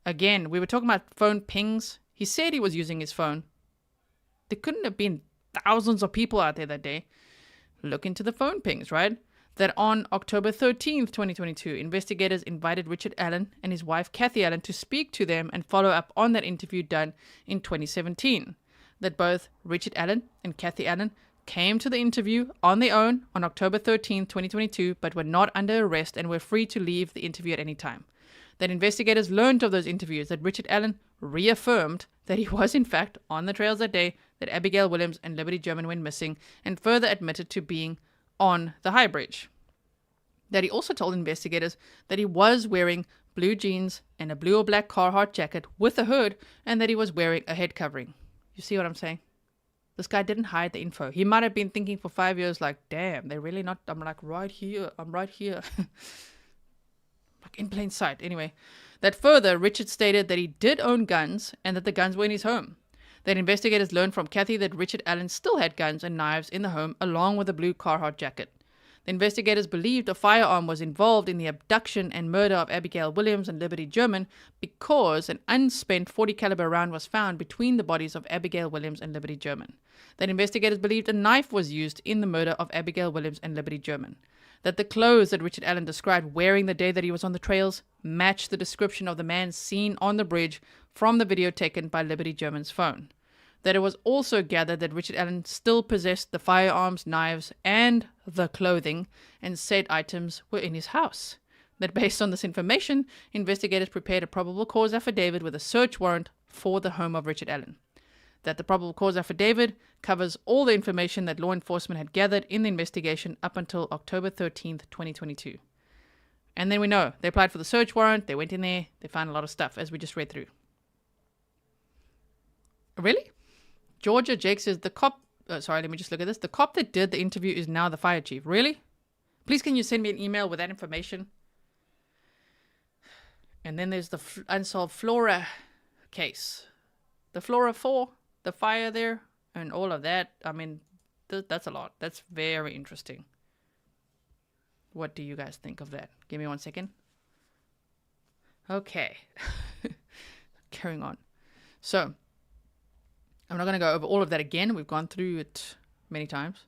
Again, we were talking about phone pings. He said he was using his phone. There couldn't have been thousands of people out there that day. Look into the phone pings, right? That on October 13th, 2022, investigators invited Richard Allen and his wife Kathy Allen to speak to them and follow up on that interview done in 2017. That both Richard Allen and Kathy Allen came to the interview on their own on October 13th, 2022, but were not under arrest and were free to leave the interview at any time. That investigators learned of those interviews, that Richard Allen reaffirmed that he was in fact on the trails that day that Abigail Williams and Liberty German went missing, and further admitted to being on the high bridge. That he also told investigators that he was wearing blue jeans and a blue or black Carhartt jacket with a hood, and that he was wearing a head covering. You see what I'm saying? This guy didn't hide the info. He might have been thinking for 5 years, like, damn, they're really not, I'm like right here, I'm right here. Like in plain sight. Anyway, that further, Richard stated that he did own guns and that the guns were in his home. That investigators learned from Kathy that Richard Allen still had guns and knives in the home, along with a blue Carhartt jacket. The investigators believed a firearm was involved in the abduction and murder of Abigail Williams and Liberty German because an unspent .40 caliber round was found between the bodies of Abigail Williams and Liberty German. That investigators believed a knife was used in the murder of Abigail Williams and Liberty German. That the clothes that Richard Allen described wearing the day that he was on the trails matched the description of the man seen on the bridge from the video taken by Liberty German's phone. That it was also gathered that Richard Allen still possessed the firearms, knives, and the clothing, and said items were in his house. That based on this information, investigators prepared a probable cause affidavit with a search warrant for the home of Richard Allen. That the probable cause affidavit covers all the information that law enforcement had gathered in the investigation up until October 13th, 2022. And then we know they applied for the search warrant, they went in there, they found a lot of stuff, as we just read through. Really? Georgia Jake says the cop, let me just look at this. The cop that did the interview is now the fire chief. Really? Please can you send me an email with that information? And then there's the unsolved Flora case. The Flora 4, the fire there, and all of that. I mean, that's a lot. That's very interesting. What do you guys think of that? Give me 1 second. Okay. Carrying on. So, I'm not going to go over all of that again. We've gone through it many times.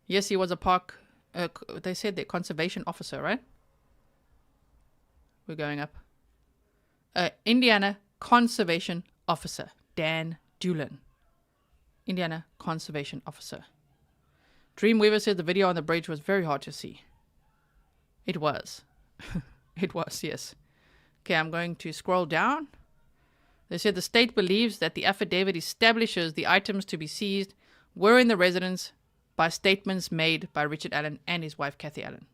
Yes, he was a park, they said the conservation officer, right? We're going up. Indiana Conservation Officer, Dan Dulin. Indiana Conservation Officer. Dreamweaver said the video on the bridge was very hard to see. It was. It was, yes. Okay, I'm going to scroll down. They said the state believes that the affidavit establishes the items to be seized were in the residence by statements made by Richard Allen and his wife, Kathy Allen.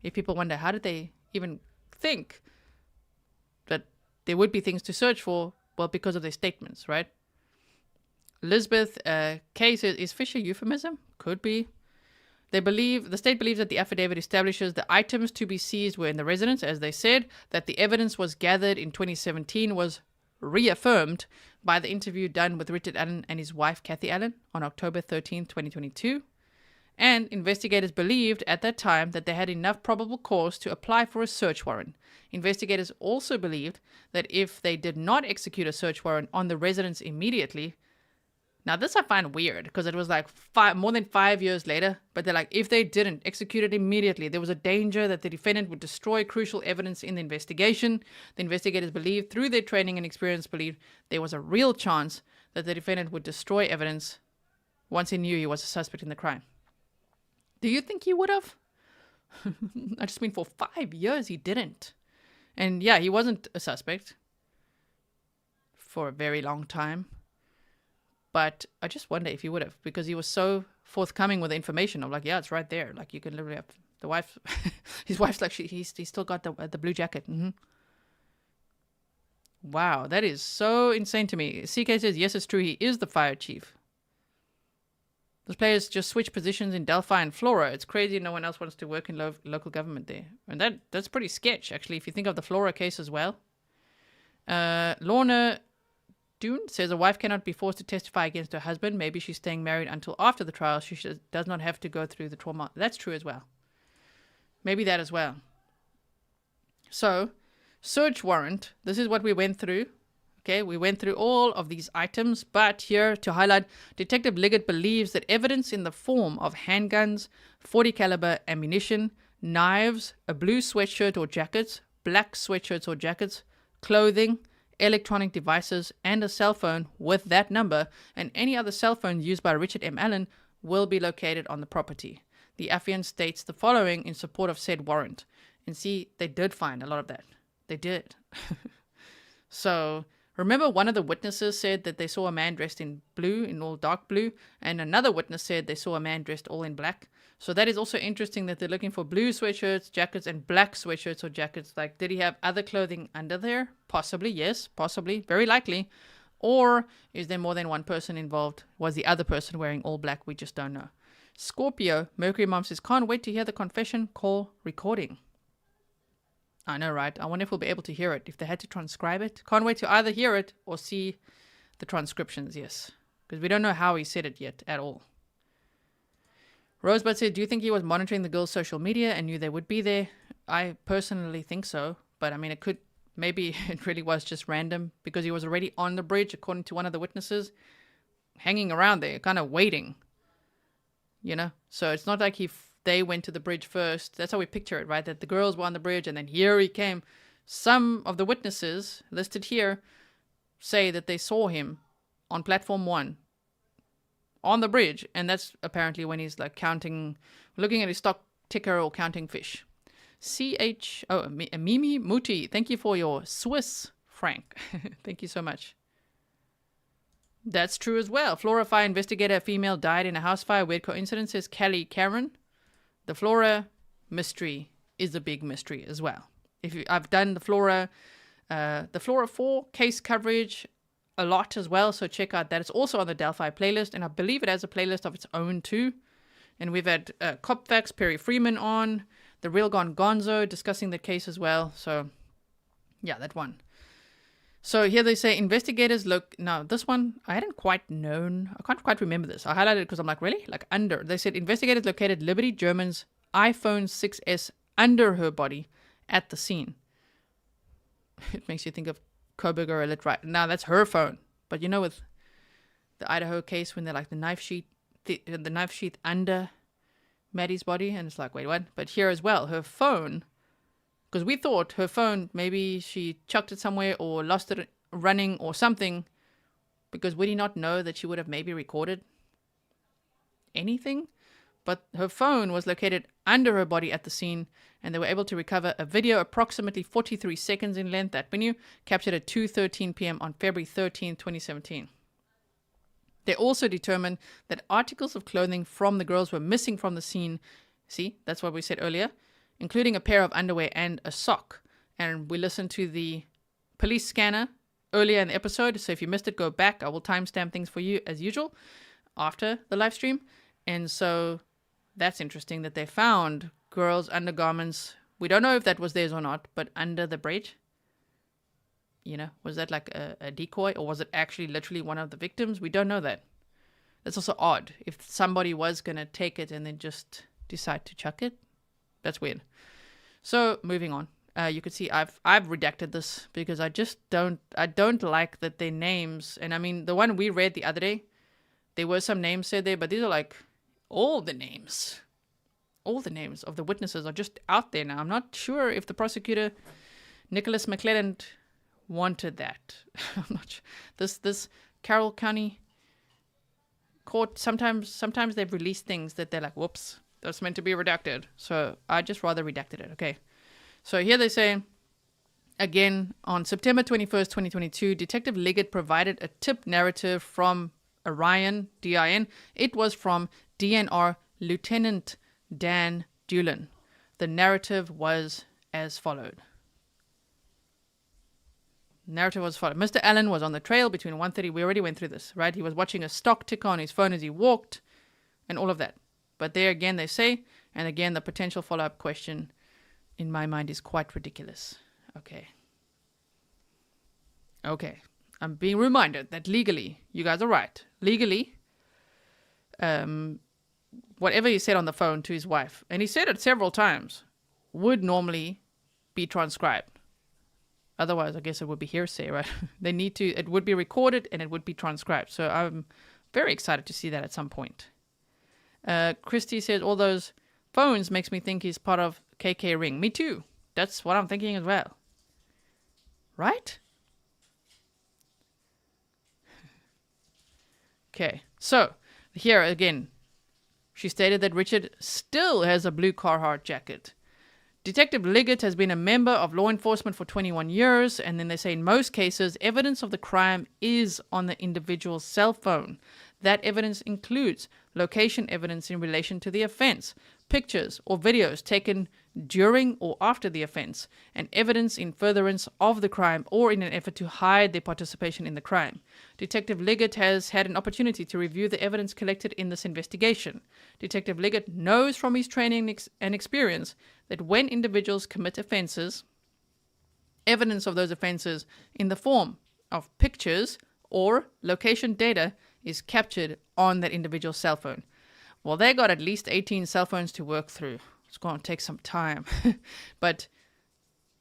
If people wonder, how did they even think that there would be things to search for? Well, because of their statements, right? Elizabeth K says, is fish a euphemism? Could be. The state believes that the affidavit establishes the items to be seized were in the residence, as they said, that the evidence was gathered in 2017 was reaffirmed by the interview done with Richard Allen and his wife, Kathy Allen, on October 13, 2022. And investigators believed at that time that they had enough probable cause to apply for a search warrant. Investigators also believed that if they did not execute a search warrant on the residence immediately. Now, this I find weird because it was like more than 5 years later. But they're like, if they didn't execute it immediately, there was a danger that the defendant would destroy crucial evidence in the investigation. The investigators believed, through their training and experience, believed there was a real chance that the defendant would destroy evidence once he knew he was a suspect in the crime. Do you think he would have? I just mean for 5 years he didn't. And yeah, he wasn't a suspect for a very long time. But I just wonder if he would have, because he was so forthcoming with the information. I'm like, yeah, it's right there. Like, you can literally have the wife. His wife's like, he's still got the blue jacket. Mm-hmm. Wow, that is so insane to me. CK says, yes, it's true. He is the fire chief. Those players just switch positions in Delphi and Flora. It's crazy no one else wants to work in local government there. And that's pretty sketch, actually, if you think of the Flora case as well. Lorna Dune says a wife cannot be forced to testify against her husband. Maybe she's staying married until after the trial. She does not have to go through the trauma. That's true as well. Maybe that as well. So, search warrant. This is what we went through. Okay, we went through all of these items, but here to highlight, Detective Liggett believes that evidence in the form of handguns, .40 caliber ammunition, knives, a blue sweatshirt or jackets, black sweatshirts or jackets, clothing, electronic devices, and a cell phone with that number, and any other cell phone used by Richard M. Allen will be located on the property. The affiant states the following in support of said warrant. And see, they did find a lot of that. They did. So, remember one of the witnesses said that they saw a man dressed in blue, in all dark blue, and another witness said they saw a man dressed all in black. So that is also interesting that they're looking for blue sweatshirts, jackets, and black sweatshirts or jackets. Like, did he have other clothing under there? Possibly, yes, possibly, very likely. Or is there more than one person involved? Was the other person wearing all black? We just don't know. Scorpio, Mercury Mom says, can't wait to hear the confession call recording. I know, right? I wonder if we'll be able to hear it, if they had to transcribe it. Can't wait to either hear it or see the transcriptions, yes. Because we don't know how he said it yet at all. Rosebud said, do you think he was monitoring the girls' social media and knew they would be there? I personally think so. But I mean, maybe it really was just random because he was already on the bridge, according to one of the witnesses, hanging around there, kind of waiting. You know? So it's not like they went to the bridge first. That's how we picture it, right? That the girls were on the bridge and then here he came. Some of the witnesses listed here say that they saw him on platform 1 on the bridge, and that's apparently when he's like looking at his stock ticker or counting fish. Mimi Muti, thank you for your Swiss franc. Thank you so much. That's true as well. Flora fire investigator, a female, died in a house fire. Weird coincidence, says Kelly Cameron. The Flora mystery is a big mystery as well. I've done the Flora 4 case coverage a lot as well, so check out that. It's also on the Delphi playlist, and I believe it has a playlist of its own too. And we've had Copfax, Perry Freeman on, the Real Gone Gonzo discussing the case as well. So yeah, that one. So here they say investigators now this one I hadn't quite known. I can't quite remember this. I highlighted it because I'm like, really? Like under. They said investigators located Liberty German's iPhone 6S under her body at the scene. It makes you think of Koberger Elite, right? Now that's her phone. But you know, with the Idaho case, when they're like the knife sheath under Maddie's body, and it's like, wait, what? But here as well, her phone, because we thought her phone, maybe she chucked it somewhere or lost it running or something, because would he not know that she would have maybe recorded anything? But her phone was located under her body at the scene, and they were able to recover a video approximately 43 seconds in length, that venue, captured at 2:13 p.m. on February 13, 2017. They also determined that articles of clothing from the girls were missing from the scene. See, that's what we said earlier, including a pair of underwear and a sock. And we listened to the police scanner earlier in the episode, so if you missed it, go back. I will timestamp things for you as usual after the live stream. And so that's interesting that they found girls' undergarments. We don't know if that was theirs or not, but under the bridge. You know, was that like a decoy, or was it actually literally one of the victims? We don't know that. That's also odd. If somebody was going to take it and then just decide to chuck it, that's weird. So moving on. You could see I've redacted this because I don't like that their names, and I mean the one we read the other day, there were some names said there, but these are like all the names of the witnesses are just out there now. I'm not sure if the prosecutor Nicholas McClelland wanted that. I'm not sure. This Carroll County court, sometimes they've released things that they're like, whoops, that's meant to be redacted. So I just rather redacted it. Okay. So here they say, again, on September 21st, 2022, Detective Liggett provided a tip narrative from Orion, DIN. It was from DNR Lieutenant Dan Dulin. The narrative was as followed. Mr. Allen was on the trail between 1:30. We already went through this, right? He was watching a stock ticker on his phone as he walked and all of that. But there again, they say, and again, the potential follow-up question in my mind is quite ridiculous. Okay. I'm being reminded that legally, you guys are right. Legally, whatever he said on the phone to his wife, and he said it several times, would normally be transcribed. Otherwise, I guess it would be hearsay, right? It would be recorded and it would be transcribed. So I'm very excited to see that at some point. Christy says, all those phones makes me think he's part of KK Ring. Me too. That's what I'm thinking as well. Right? Okay. So, here again, she stated that Richard still has a blue Carhartt jacket. Detective Liggett has been a member of law enforcement for 21 years, and then they say in most cases, evidence of the crime is on the individual's cell phone. That evidence includes location evidence in relation to the offense, pictures or videos taken during or after the offense, and evidence in furtherance of the crime or in an effort to hide their participation in the crime. Detective Liggett has had an opportunity to review the evidence collected in this investigation. Detective Liggett knows from his training and experience that when individuals commit offenses, evidence of those offenses in the form of pictures or location data is captured on that individual's cell phone. Well, they got at least 18 cell phones to work through. It's going to take some time. But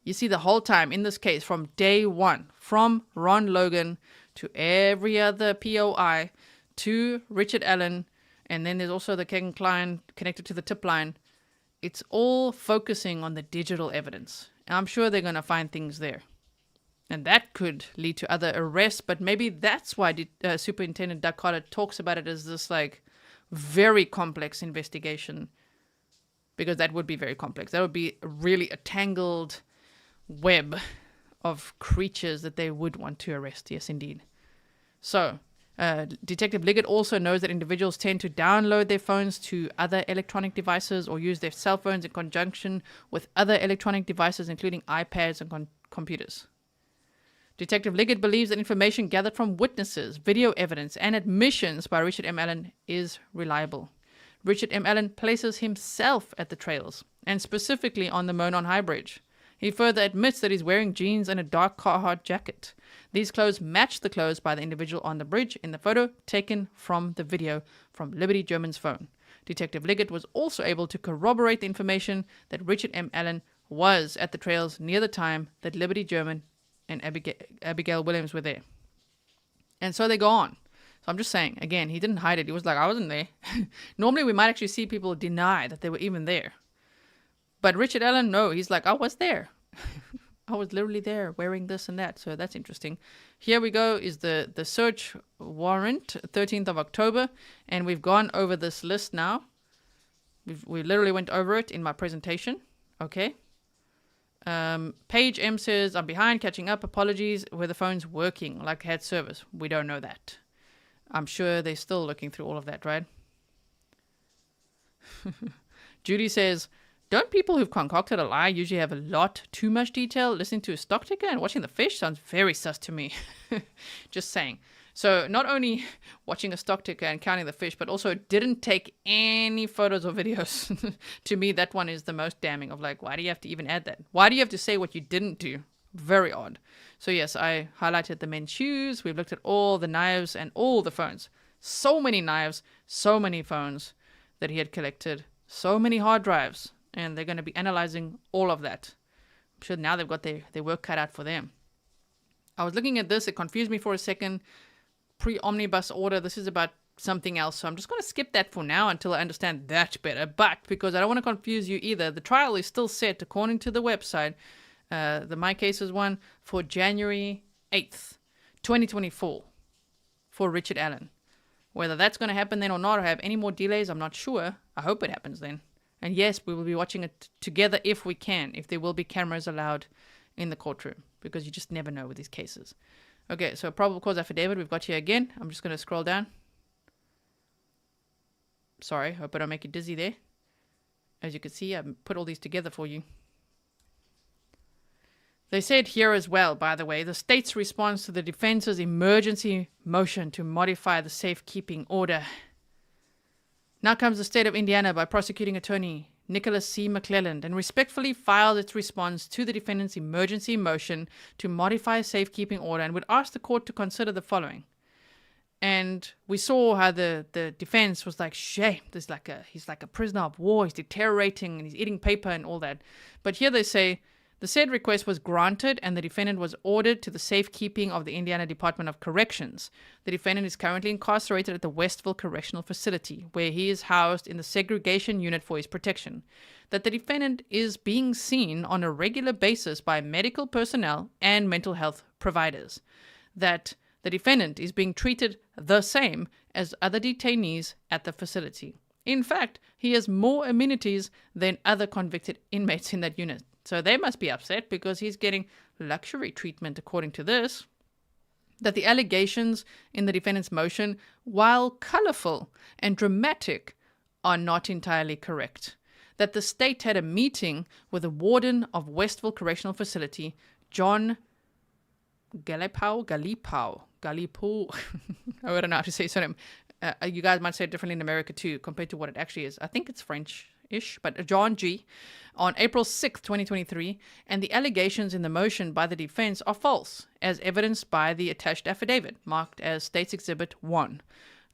you see the whole time in this case, from day one, from Ron Logan to every other POI to Richard Allen, and then there's also the Kegan Klein connected to the tip line. It's all focusing on the digital evidence. And I'm sure they're going to find things there. And that could lead to other arrests, but maybe that's why Superintendent Doug Carter talks about it as this like very complex investigation, because that would be very complex. That would be really a tangled web of creatures that they would want to arrest. Yes, indeed. So, Detective Liggett also knows that individuals tend to download their phones to other electronic devices or use their cell phones in conjunction with other electronic devices, including iPads and computers. Detective Liggett believes that information gathered from witnesses, video evidence, and admissions by Richard M. Allen is reliable. Richard M. Allen places himself at the trails, and specifically on the Monon High Bridge. He further admits that he's wearing jeans and a dark Carhartt jacket. These clothes match the clothes by the individual on the bridge in the photo taken from the video from Liberty German's phone. Detective Liggett was also able to corroborate the information that Richard M. Allen was at the trails near the time that Liberty German and Abigail Williams were there. And so they go on. So I'm just saying, again, he didn't hide it. He was like, I wasn't there. Normally we might actually see people deny that they were even there. But Richard Allen, no, he's like, I was there. I was literally there wearing this and that. So that's interesting. Here we go is the search warrant, 13th of October. And we've gone over this list now. We literally went over it in my presentation. Okay. Paige M says, I'm behind, catching up, apologies. Were the phones working, like had service? We don't know that. I'm sure they're still looking through all of that, right? Judy says, don't people who've concocted a lie usually have a lot too much detail? Listening to a stock ticker and watching the fish sounds very sus to me. Just saying. So not only watching a stock ticker and counting the fish, but also didn't take any photos or videos. To me, that one is the most damning of like, why do you have to even add that? Why do you have to say what you didn't do? Very odd. So yes, I highlighted the men's shoes. We've looked at all the knives and all the phones. So many knives, so many phones that he had collected, so many hard drives. And they're going to be analyzing all of that. I'm sure now they've got their work cut out for them. I was looking at this. It confused me for a second. Pre-omnibus order. This is about something else. So I'm just going to skip that for now until I understand that better. But because I don't want to confuse you either, the trial is still set according to the website, the My Cases one, for January 8th, 2024 for Richard Allen. Whether that's going to happen then or not, or have any more delays, I'm not sure. I hope it happens then. And yes, we will be watching it together if we can, if there will be cameras allowed in the courtroom, because you just never know with these cases. Okay, so probable cause affidavit we've got here again. I'm just going to scroll down. Sorry, hope I don't make you dizzy there. As you can see, I've put all these together for you. They said here as well, by the way, the state's response to the defense's emergency motion to modify the safekeeping order. Now comes the state of Indiana by prosecuting attorney Nicholas C. McClelland and respectfully filed its response to the defendant's emergency motion to modify a safekeeping order and would ask the court to consider the following. And we saw how the defense was like, shame, he's like a prisoner of war, he's deteriorating and he's eating paper and all that. But here they say, the said request was granted and the defendant was ordered to the safekeeping of the Indiana Department of Corrections. The defendant is currently incarcerated at the Westville Correctional Facility, where he is housed in the segregation unit for his protection. That the defendant is being seen on a regular basis by medical personnel and mental health providers. That the defendant is being treated the same as other detainees at the facility. In fact, he has more amenities than other convicted inmates in that unit. So they must be upset because he's getting luxury treatment according to this. That the allegations in the defendant's motion, while colorful and dramatic, are not entirely correct. That the state had a meeting with the warden of Westville Correctional Facility, John Gallipo. I don't know how to say his name. You guys might say it differently in America too, compared to what it actually is. I think it's French-ish, but John G. on April 6th, 2023, and the allegations in the motion by the defense are false, as evidenced by the attached affidavit, marked as State's Exhibit 1,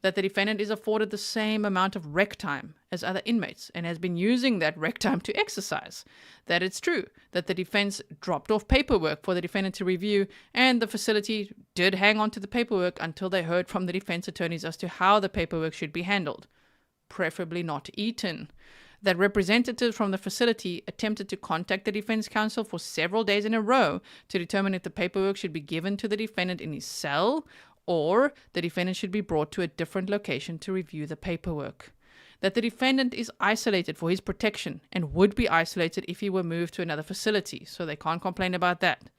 that the defendant is afforded the same amount of rec time as other inmates and has been using that rec time to exercise. That it's true that the defense dropped off paperwork for the defendant to review, and the facility did hang on to the paperwork until they heard from the defense attorneys as to how the paperwork should be handled, preferably not eaten. That representatives from the facility attempted to contact the defense counsel for several days in a row to determine if the paperwork should be given to the defendant in his cell or the defendant should be brought to a different location to review the paperwork. That the defendant is isolated for his protection and would be isolated if he were moved to another facility, so they can't complain about that.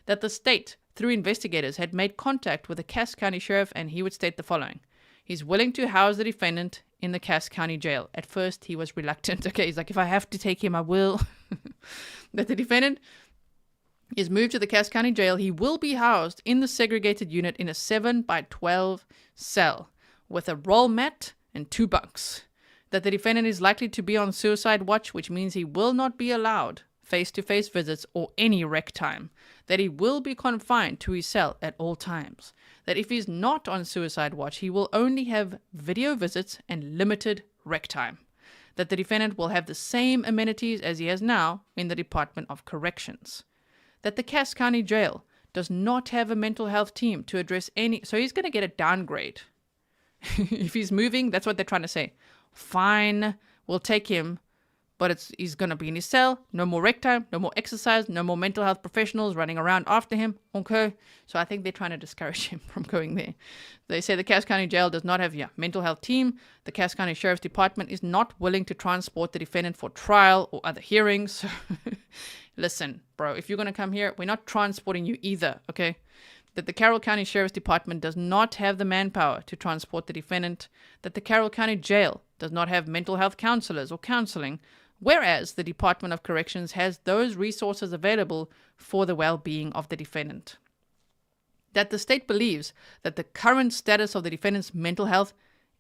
That the state, through investigators, had made contact with the Cass County Sheriff and he would state the following. He's willing to house the defendant in the Cass County Jail. At first, he was reluctant. Okay, he's like, if I have to take him, I will. That the defendant is moved to the Cass County Jail. He will be housed in the segregated unit in a 7x12 cell with a roll mat and 2 bunks. That the defendant is likely to be on suicide watch, which means he will not be allowed face-to-face visits or any rec time. That he will be confined to his cell at all times. That if he's not on suicide watch, he will only have video visits and limited rec time. That the defendant will have the same amenities as he has now in the Department of Corrections. That the Cass County Jail does not have a mental health team to address any... So he's going to get a downgrade. If he's moving, that's what they're trying to say. Fine, we'll take him, but he's going to be in his cell. No more rec time, no more exercise, no more mental health professionals running around after him. Okay. So I think they're trying to discourage him from going there. They say the Cass County Jail does not have a mental health team. The Cass County Sheriff's Department is not willing to transport the defendant for trial or other hearings. Listen, bro, if you're going to come here, we're not transporting you either, okay? That the Carroll County Sheriff's Department does not have the manpower to transport the defendant, that the Carroll County Jail does not have mental health counselors or counseling, whereas the Department of Corrections has those resources available for the well-being of the defendant. That the state believes that the current status of the defendant's mental health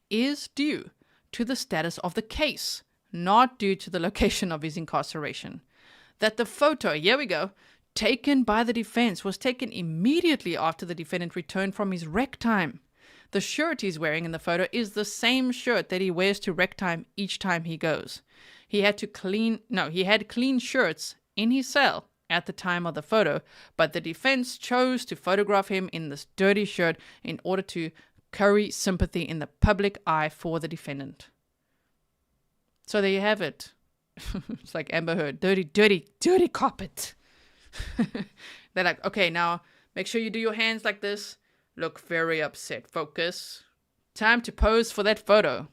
is due to the status of the case, not due to the location of his incarceration. That the photo, here we go, taken by the defense was taken immediately after the defendant returned from his rec time. The shirt he's wearing in the photo is the same shirt that he wears to rec time each time he goes. He had clean shirts in his cell at the time of the photo, but the defense chose to photograph him in this dirty shirt in order to curry sympathy in the public eye for the defendant. So there you have it. It's like Amber Heard, dirty carpet. They're like, okay, now make sure you do your hands like this. Look very upset. Focus. Time to pose for that photo.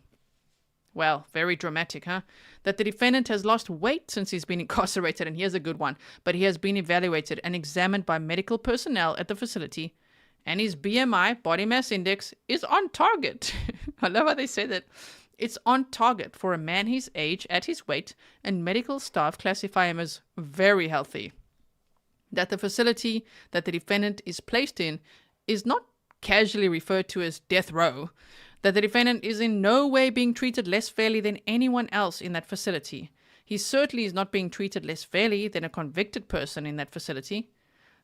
Well, very dramatic, huh? That the defendant has lost weight since he's been incarcerated, and here's a good one, but he has been evaluated and examined by medical personnel at the facility, and his BMI, body mass index, is on target. I love how they say that. It's on target for a man his age at his weight, and medical staff classify him as very healthy. That the facility that the defendant is placed in is not casually referred to as death row, that the defendant is in no way being treated less fairly than anyone else in that facility. He certainly is not being treated less fairly than a convicted person in that facility.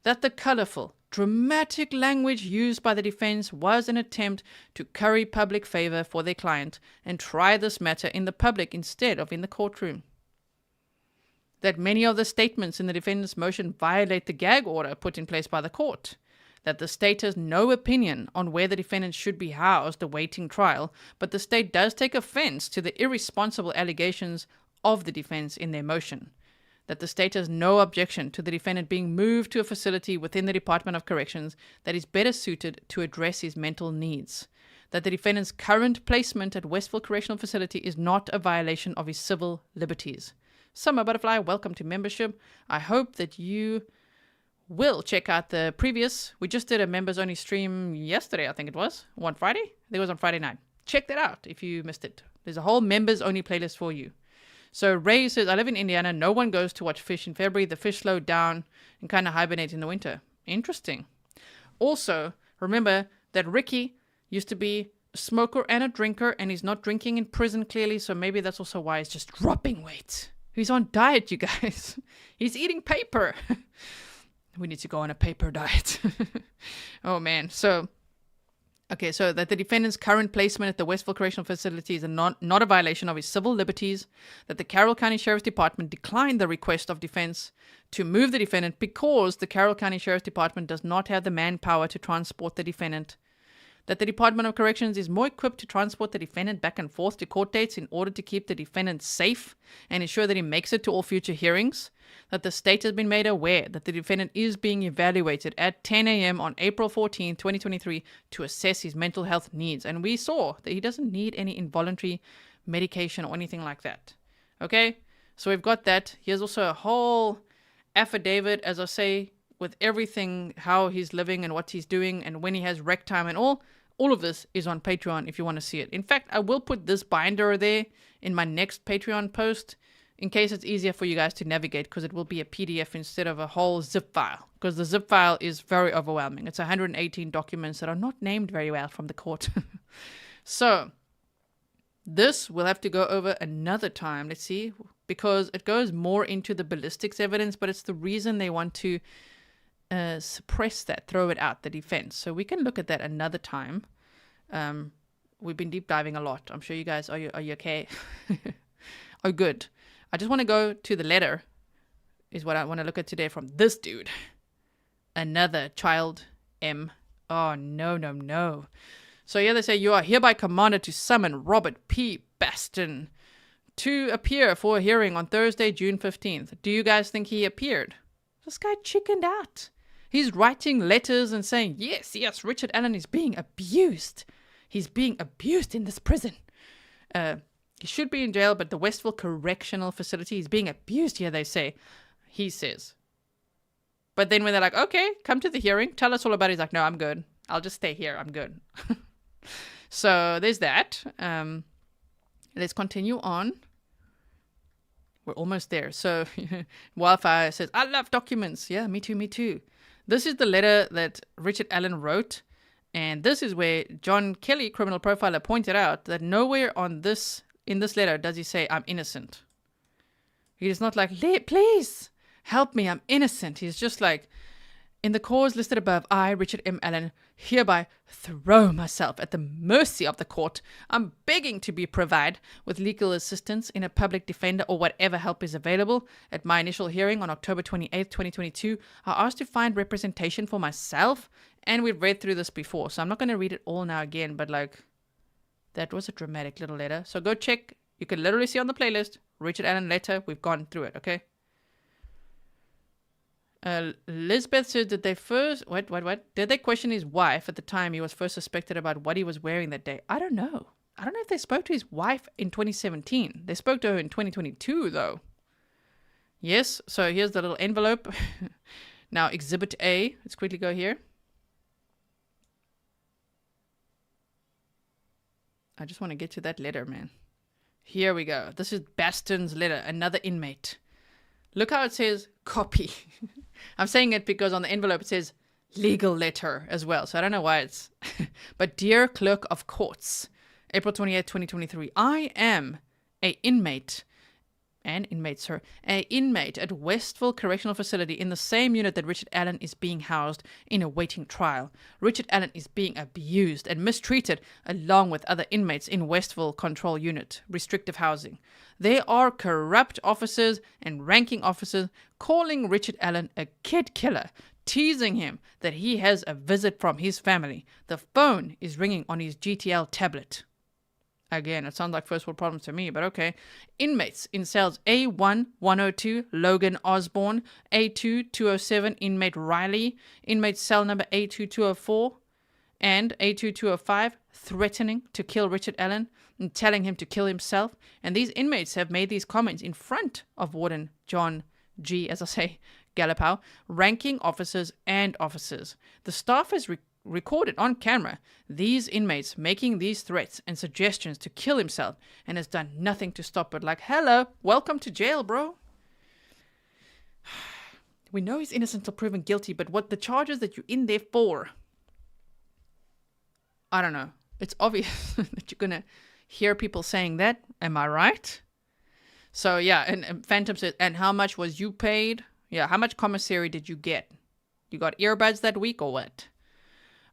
That the colorful, dramatic language used by the defense was an attempt to curry public favor for their client and try this matter in the public instead of in the courtroom. That many of the statements in the defendant's motion violate the gag order put in place by the court, that the state has no opinion on where the defendant should be housed awaiting trial, but the state does take offense to the irresponsible allegations of the defense in their motion, that the state has no objection to the defendant being moved to a facility within the Department of Corrections that is better suited to address his mental needs, that the defendant's current placement at Westville Correctional Facility is not a violation of his civil liberties. Summer Butterfly, welcome to membership. I hope that you will check out the previous. We just did a members only stream yesterday, I think it was. On Friday? I think it was on Friday night. Check that out if you missed it. There's a whole members only playlist for you. So Ray says, I live in Indiana. No one goes to watch fish in February. The fish slow down and kind of hibernate in the winter. Interesting. Also, remember that Ricky used to be a smoker and a drinker, and he's not drinking in prison clearly. So maybe that's also why he's just dropping weight. He's on diet, you guys. He's eating paper. We need to go on a paper diet. Oh, man. So that the defendant's current placement at the Westville Correctional Facility is not a violation of his civil liberties, that the Carroll County Sheriff's Department declined the request of defense to move the defendant because the Carroll County Sheriff's Department does not have the manpower to transport the defendant, that the Department of Corrections is more equipped to transport the defendant back and forth to court dates in order to keep the defendant safe and ensure that he makes it to all future hearings, that the state has been made aware that the defendant is being evaluated at 10 a.m. on April 14, 2023 to assess his mental health needs. And we saw that he doesn't need any involuntary medication or anything like that. Okay? So we've got that. Here's also a whole affidavit, as I say, with everything, how he's living and what he's doing and when he has rec time and all. All of this is on Patreon if you want to see it. In fact, I will put this binder there in my next Patreon post in case it's easier for you guys to navigate, because it will be a PDF instead of a whole zip file, because the zip file is very overwhelming. It's 118 documents that are not named very well from the court. So this we'll have to go over another time. Let's see, because it goes more into the ballistics evidence, but it's the reason they want to suppress that, throw it out, the defense. So we can look at that another time. We've been deep diving a lot. I'm sure you guys, are you okay? Oh, good. I just want to go to the letter is what I want to look at today from this dude. Another child M. Oh, no. So here they say, you are hereby commanded to summon Robert P. Baston to appear for a hearing on Thursday, June 15th. Do you guys think he appeared? This guy chickened out. He's writing letters and saying, yes, Richard Allen is being abused. He's being abused in this prison. He should be in jail, but the Westville Correctional Facility is being abused here, they say. He says. But then when they're like, okay, come to the hearing, tell us all about it. He's like, no, I'm good. I'll just stay here. I'm good. So there's that. Let's continue on. We're almost there. So Wildfire says, I love documents. Yeah, me too. This is the letter that Richard Allen wrote. And this is where John Kelly, criminal profiler, pointed out that nowhere in this letter does he say, I'm innocent. He is not like, please help me, I'm innocent. He's just like, in the cause listed above, I, Richard M. Allen, hereby throw myself at the mercy of the court. I'm begging to be provided with legal assistance in a public defender or whatever help is available. At my initial hearing on October 28th, 2022, I asked to find representation for myself, and we've read through this before, so I'm not going to read it all now again, but like, that was a dramatic little letter. So go check. You can literally see on the playlist, Richard Allen letter. We've gone through it, okay? Lisbeth said that they first... What? Did they question his wife at the time he was first suspected about what he was wearing that day? I don't know. I don't know if they spoke to his wife in 2017. They spoke to her in 2022, though. Yes, so here's the little envelope. Now, Exhibit A. Let's quickly go here. I just want to get to that letter, man. Here we go. This is Baston's letter, another inmate. Look how it says copy. I'm saying it because on the envelope it says legal letter as well. So I don't know why it's... But dear clerk of courts, April 28th, 2023. I am an inmate at Westville Correctional Facility in the same unit that Richard Allen is being housed in awaiting trial. Richard Allen is being abused and mistreated along with other inmates in Westville Control Unit, restrictive housing. There are corrupt officers and ranking officers calling Richard Allen a kid killer, teasing him that he has a visit from his family. The phone is ringing on his GTL tablet. Again, it sounds like first world problems to me, but okay. Inmates in cells A1, 102, Logan Osborne, A2, 207, inmate Riley, inmate cell number A2, 204, and A2, 205, threatening to kill Richard Allen and telling him to kill himself. And these inmates have made these comments in front of Warden John G., as I say, Gallipow, ranking officers and officers. The staff has recorded on camera these inmates making these threats and suggestions to kill himself and has done nothing to stop it. Like, hello, welcome to jail, bro. We know he's innocent until proven guilty, but what the charges that you're in there for? I don't know. It's obvious that you're gonna hear people saying that. Am I right? So yeah, and Phantom says, and how much was you paid? Yeah, how much commissary did you get? You got earbuds that week or what?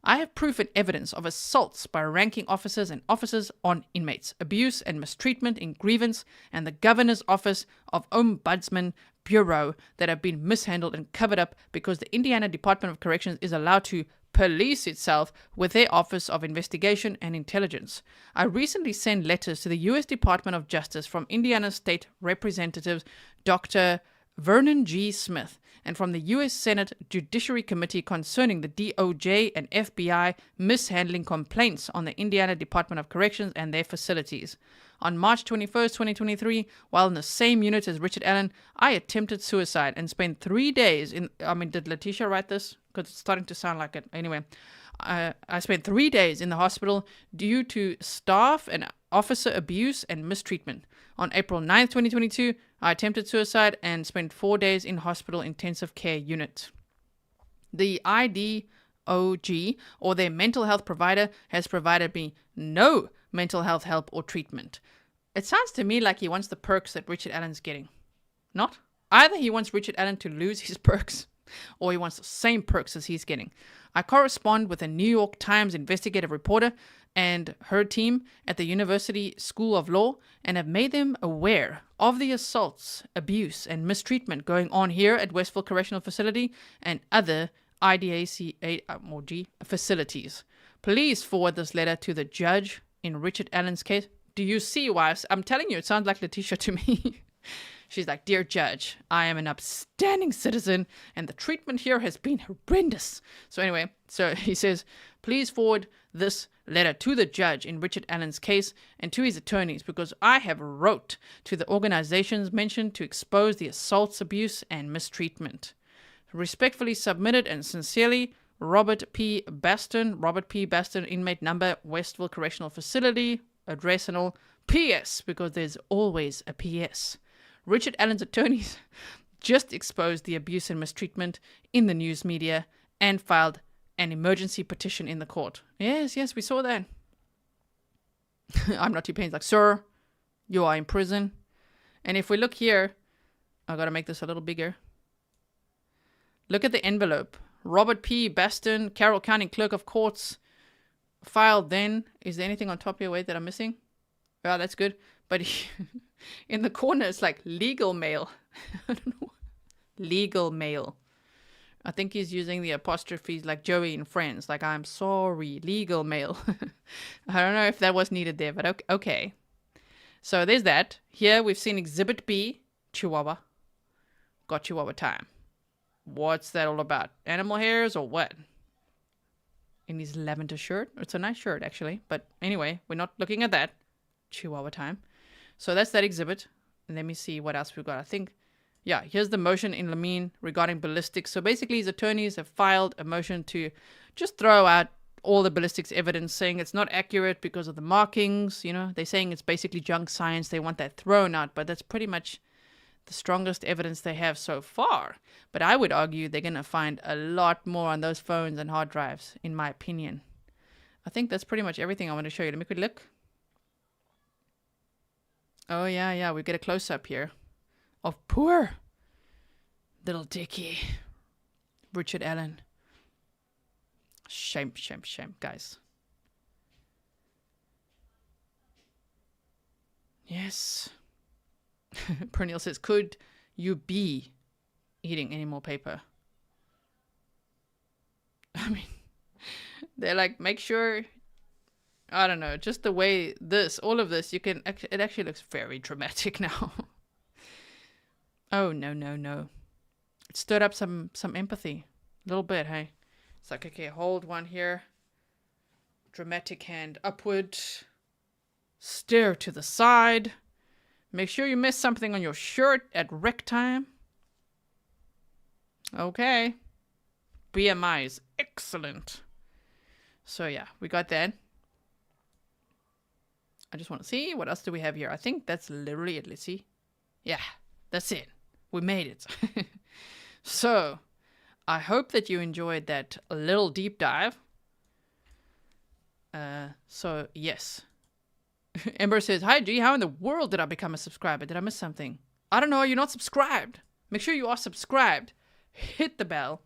I have proof and evidence of assaults by ranking officers and officers on inmates, abuse and mistreatment in grievance and the Governor's Office of Ombudsman Bureau that have been mishandled and covered up because the Indiana Department of Corrections is allowed to police itself with their Office of Investigation and Intelligence. I recently sent letters to the U.S. Department of Justice from Indiana State Representatives Dr. Vernon G. Smith and from the U.S. Senate Judiciary Committee concerning the DOJ and FBI mishandling complaints on the Indiana Department of Corrections and their facilities. On March 21st, 2023, while in the same unit as Richard Allen, I attempted suicide and spent 3 days in... did Letitia write this? Because it's starting to sound like it. Anyway, I spent 3 days in the hospital due to staff and officer abuse and mistreatment. On April 9th, 2022, I attempted suicide and spent 4 days in hospital intensive care unit. The IDOG, or their mental health provider, has provided me no mental health help or treatment. It sounds to me like he wants the perks that Richard Allen's getting. Not? Either he wants Richard Allen to lose his perks, or he wants the same perks as he's getting. I correspond with a New York Times investigative reporter and her team at the University School of Law and have made them aware of the assaults, abuse, and mistreatment going on here at Westville Correctional Facility and other IDAC facilities. Please forward this letter to the judge in Richard Allen's case. Do you see why? I'm telling you, it sounds like Letitia to me. She's like, "Dear Judge, I am an upstanding citizen and the treatment here has been horrendous." So anyway, so he says, "Please forward this letter to the judge in Richard Allen's case and to his attorneys because I have wrote to the organizations mentioned to expose the assaults, abuse, and mistreatment. Respectfully submitted and sincerely, Robert P. Baston, inmate number, Westville Correctional Facility, address and all. P.S. because there's always a P.S. Richard Allen's attorneys just exposed the abuse and mistreatment in the news media and filed an emergency petition in the court." Yes, we saw that. I'm not too pained. Like, "Sir, you are in prison." And if we look here, I got to make this a little bigger. Look at the envelope. Robert P. Baston, Carroll County Clerk of Courts, filed then. Is there anything on top here? Wait, that I'm missing? Oh, that's good. But in the corner, it's like legal mail. I don't know. Legal mail. I think he's using the apostrophes like Joey and Friends. Like, "I'm sorry, legal mail." I don't know if that was needed there, but okay. So there's that. Here we've seen Exhibit B, Chihuahua. Got Chihuahua time. What's that all about? Animal hairs or what? In his lavender shirt. It's a nice shirt, actually. But anyway, we're not looking at that. Chihuahua time. So that's that exhibit. And let me see what else we've got. I think, yeah, here's the motion in Lamine regarding ballistics. So basically, his attorneys have filed a motion to just throw out all the ballistics evidence, saying it's not accurate because of the markings. You know, they're saying it's basically junk science. They want that thrown out. But that's pretty much the strongest evidence they have so far. But I would argue they're going to find a lot more on those phones and hard drives, in my opinion. I think that's pretty much everything I want to show you. Let me quickly look. Oh, yeah. We get a close-up here of poor little Dickie. Richard Allen. Shame, guys. Yes. Perennial says, "Could you be eating any more paper?" I mean, they're like, make sure, I don't know, just the way all of this, it actually looks very dramatic now. Oh, no. It stirred up some empathy. A little bit, hey? It's like, okay, hold one here. Dramatic hand upward. Stare to the side. Make sure you miss something on your shirt at rec time. Okay. BMI is excellent. So yeah, we got that. I just want to see, what else do we have here? I think that's literally it. Let's see. Yeah, that's it. We made it. So, I hope that you enjoyed that little deep dive. So, yes. Ember says, "Hi G, how in the world did I become a subscriber? Did I miss something?" I don't know, you're not subscribed. Make sure you are subscribed. Hit the bell.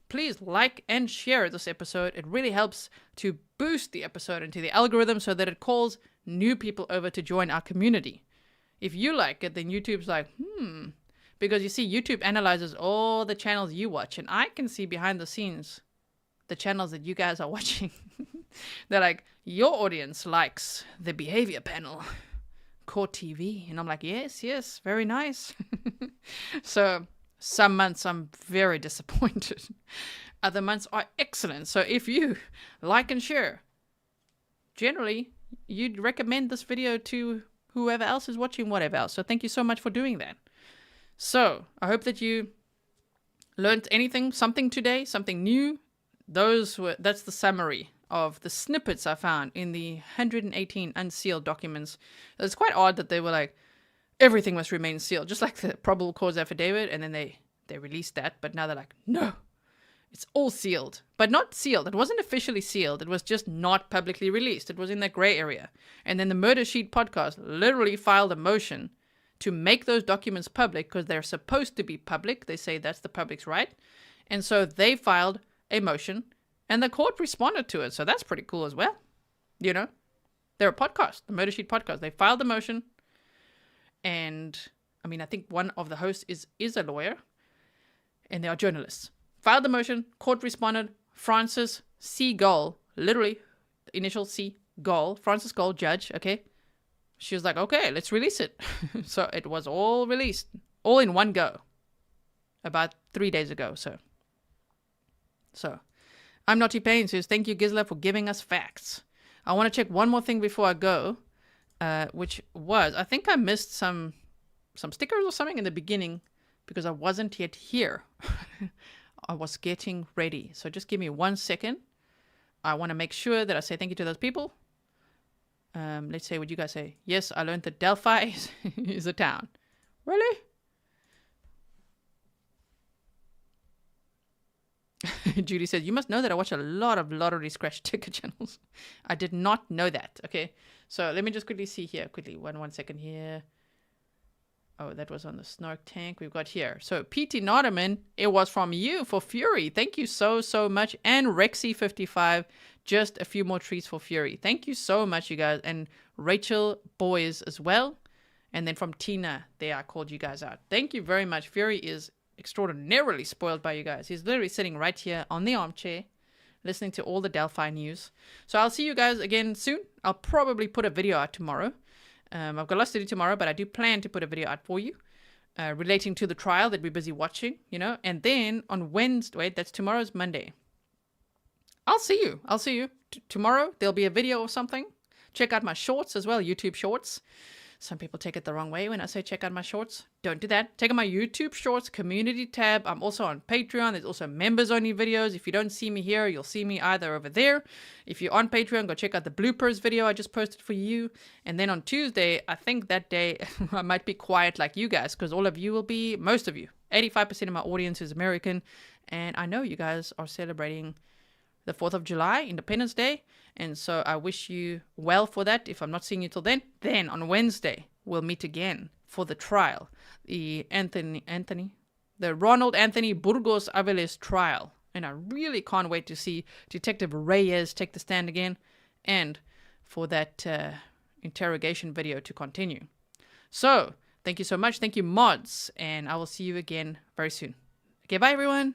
Please like and share this episode. It really helps to boost the episode into the algorithm so that it calls new people over to join our community. If you like it, then YouTube's like, because you see, YouTube analyzes all the channels you watch, and I can see behind the scenes the channels that you guys are watching. They're like, "Your audience likes the behavior panel, Core TV." And I'm like, yes, very nice. So some months I'm very disappointed. Other months are excellent. So if you like and share, generally you'd recommend this video to whoever else is watching whatever else. So thank you so much for doing that. So I hope that you learned something today, something new. That's the summary of the snippets I found in the 118 unsealed documents. It's quite odd that they were like, everything must remain sealed, just like the probable cause affidavit, and then they released that, but now they're like, no, it's all sealed. But not sealed. It wasn't officially sealed. It was just not publicly released. It was in that gray area. And then the Murder Sheet podcast literally filed a motion to make those documents public because they're supposed to be public. They say that's the public's right. And so they filed a motion and the court responded to it. So that's pretty cool as well. You know, they're a podcast, the Murder Sheet podcast. They filed the motion. And I mean, I think one of the hosts is a lawyer and they are journalists. Filed the motion, court responded. Francis C. Gold, literally initial C. Gold, Francis Gold, judge, okay? she was like, okay, let's release it. So it was all released, all in one go, about 3 days ago. So I'm Naughty Pain says, thank you, Grizzly, for giving us facts. I want to check one more thing before I go, which was, I think I missed some stickers or something in the beginning because I wasn't yet here. I was getting ready. So just give me 1 second. I want to make sure that I say thank you to those people. Let's say what you guys say. Yes, I learned that Delphi is a town. Really? Judy says, you must know that I watch a lot of lottery scratch ticket channels. I did not know that. Okay, so let me just quickly see here. Quickly, one second here. Oh, that was on the Snark tank. We've got here. So, PT Notterman, it was from you for Fury. Thank you so much. And Rexy55, just a few more treats for Fury. Thank you so much, you guys. And Rachel Boys as well. And then from Tina, there, I called you guys out. Thank you very much. Fury is extraordinarily spoiled by you guys. He's literally sitting right here on the armchair, listening to all the Delphi news. So I'll see you guys again soon. I'll probably put a video out tomorrow. I've got lots to do tomorrow, but I do plan to put a video out for you relating to the trial that we're busy watching, you know. And then on Wednesday, wait, that's tomorrow's Monday. I'll see you. Tomorrow, there'll be a video or something. Check out my shorts as well, YouTube shorts. Some people take it the wrong way when I say check out my shorts. Don't do that. Check out my YouTube shorts community tab. I'm also on Patreon. There's also members only videos. If you don't see me here, you'll see me either over there. If you're on Patreon, go check out the bloopers video I just posted for you. And then on Tuesday, I think that day I might be quiet like you guys, because all of you will be, most of you, 85% of my audience is American. And I know you guys are celebrating the 4th of July, Independence Day. And so I wish you well for that. If I'm not seeing you till then on Wednesday, we'll meet again for the trial. The Ronald Anthony Burgos Aviles trial. And I really can't wait to see Detective Reyes take the stand again and for that interrogation video to continue. So, thank you so much. Thank you, mods. And I will see you again very soon. Okay, bye, everyone.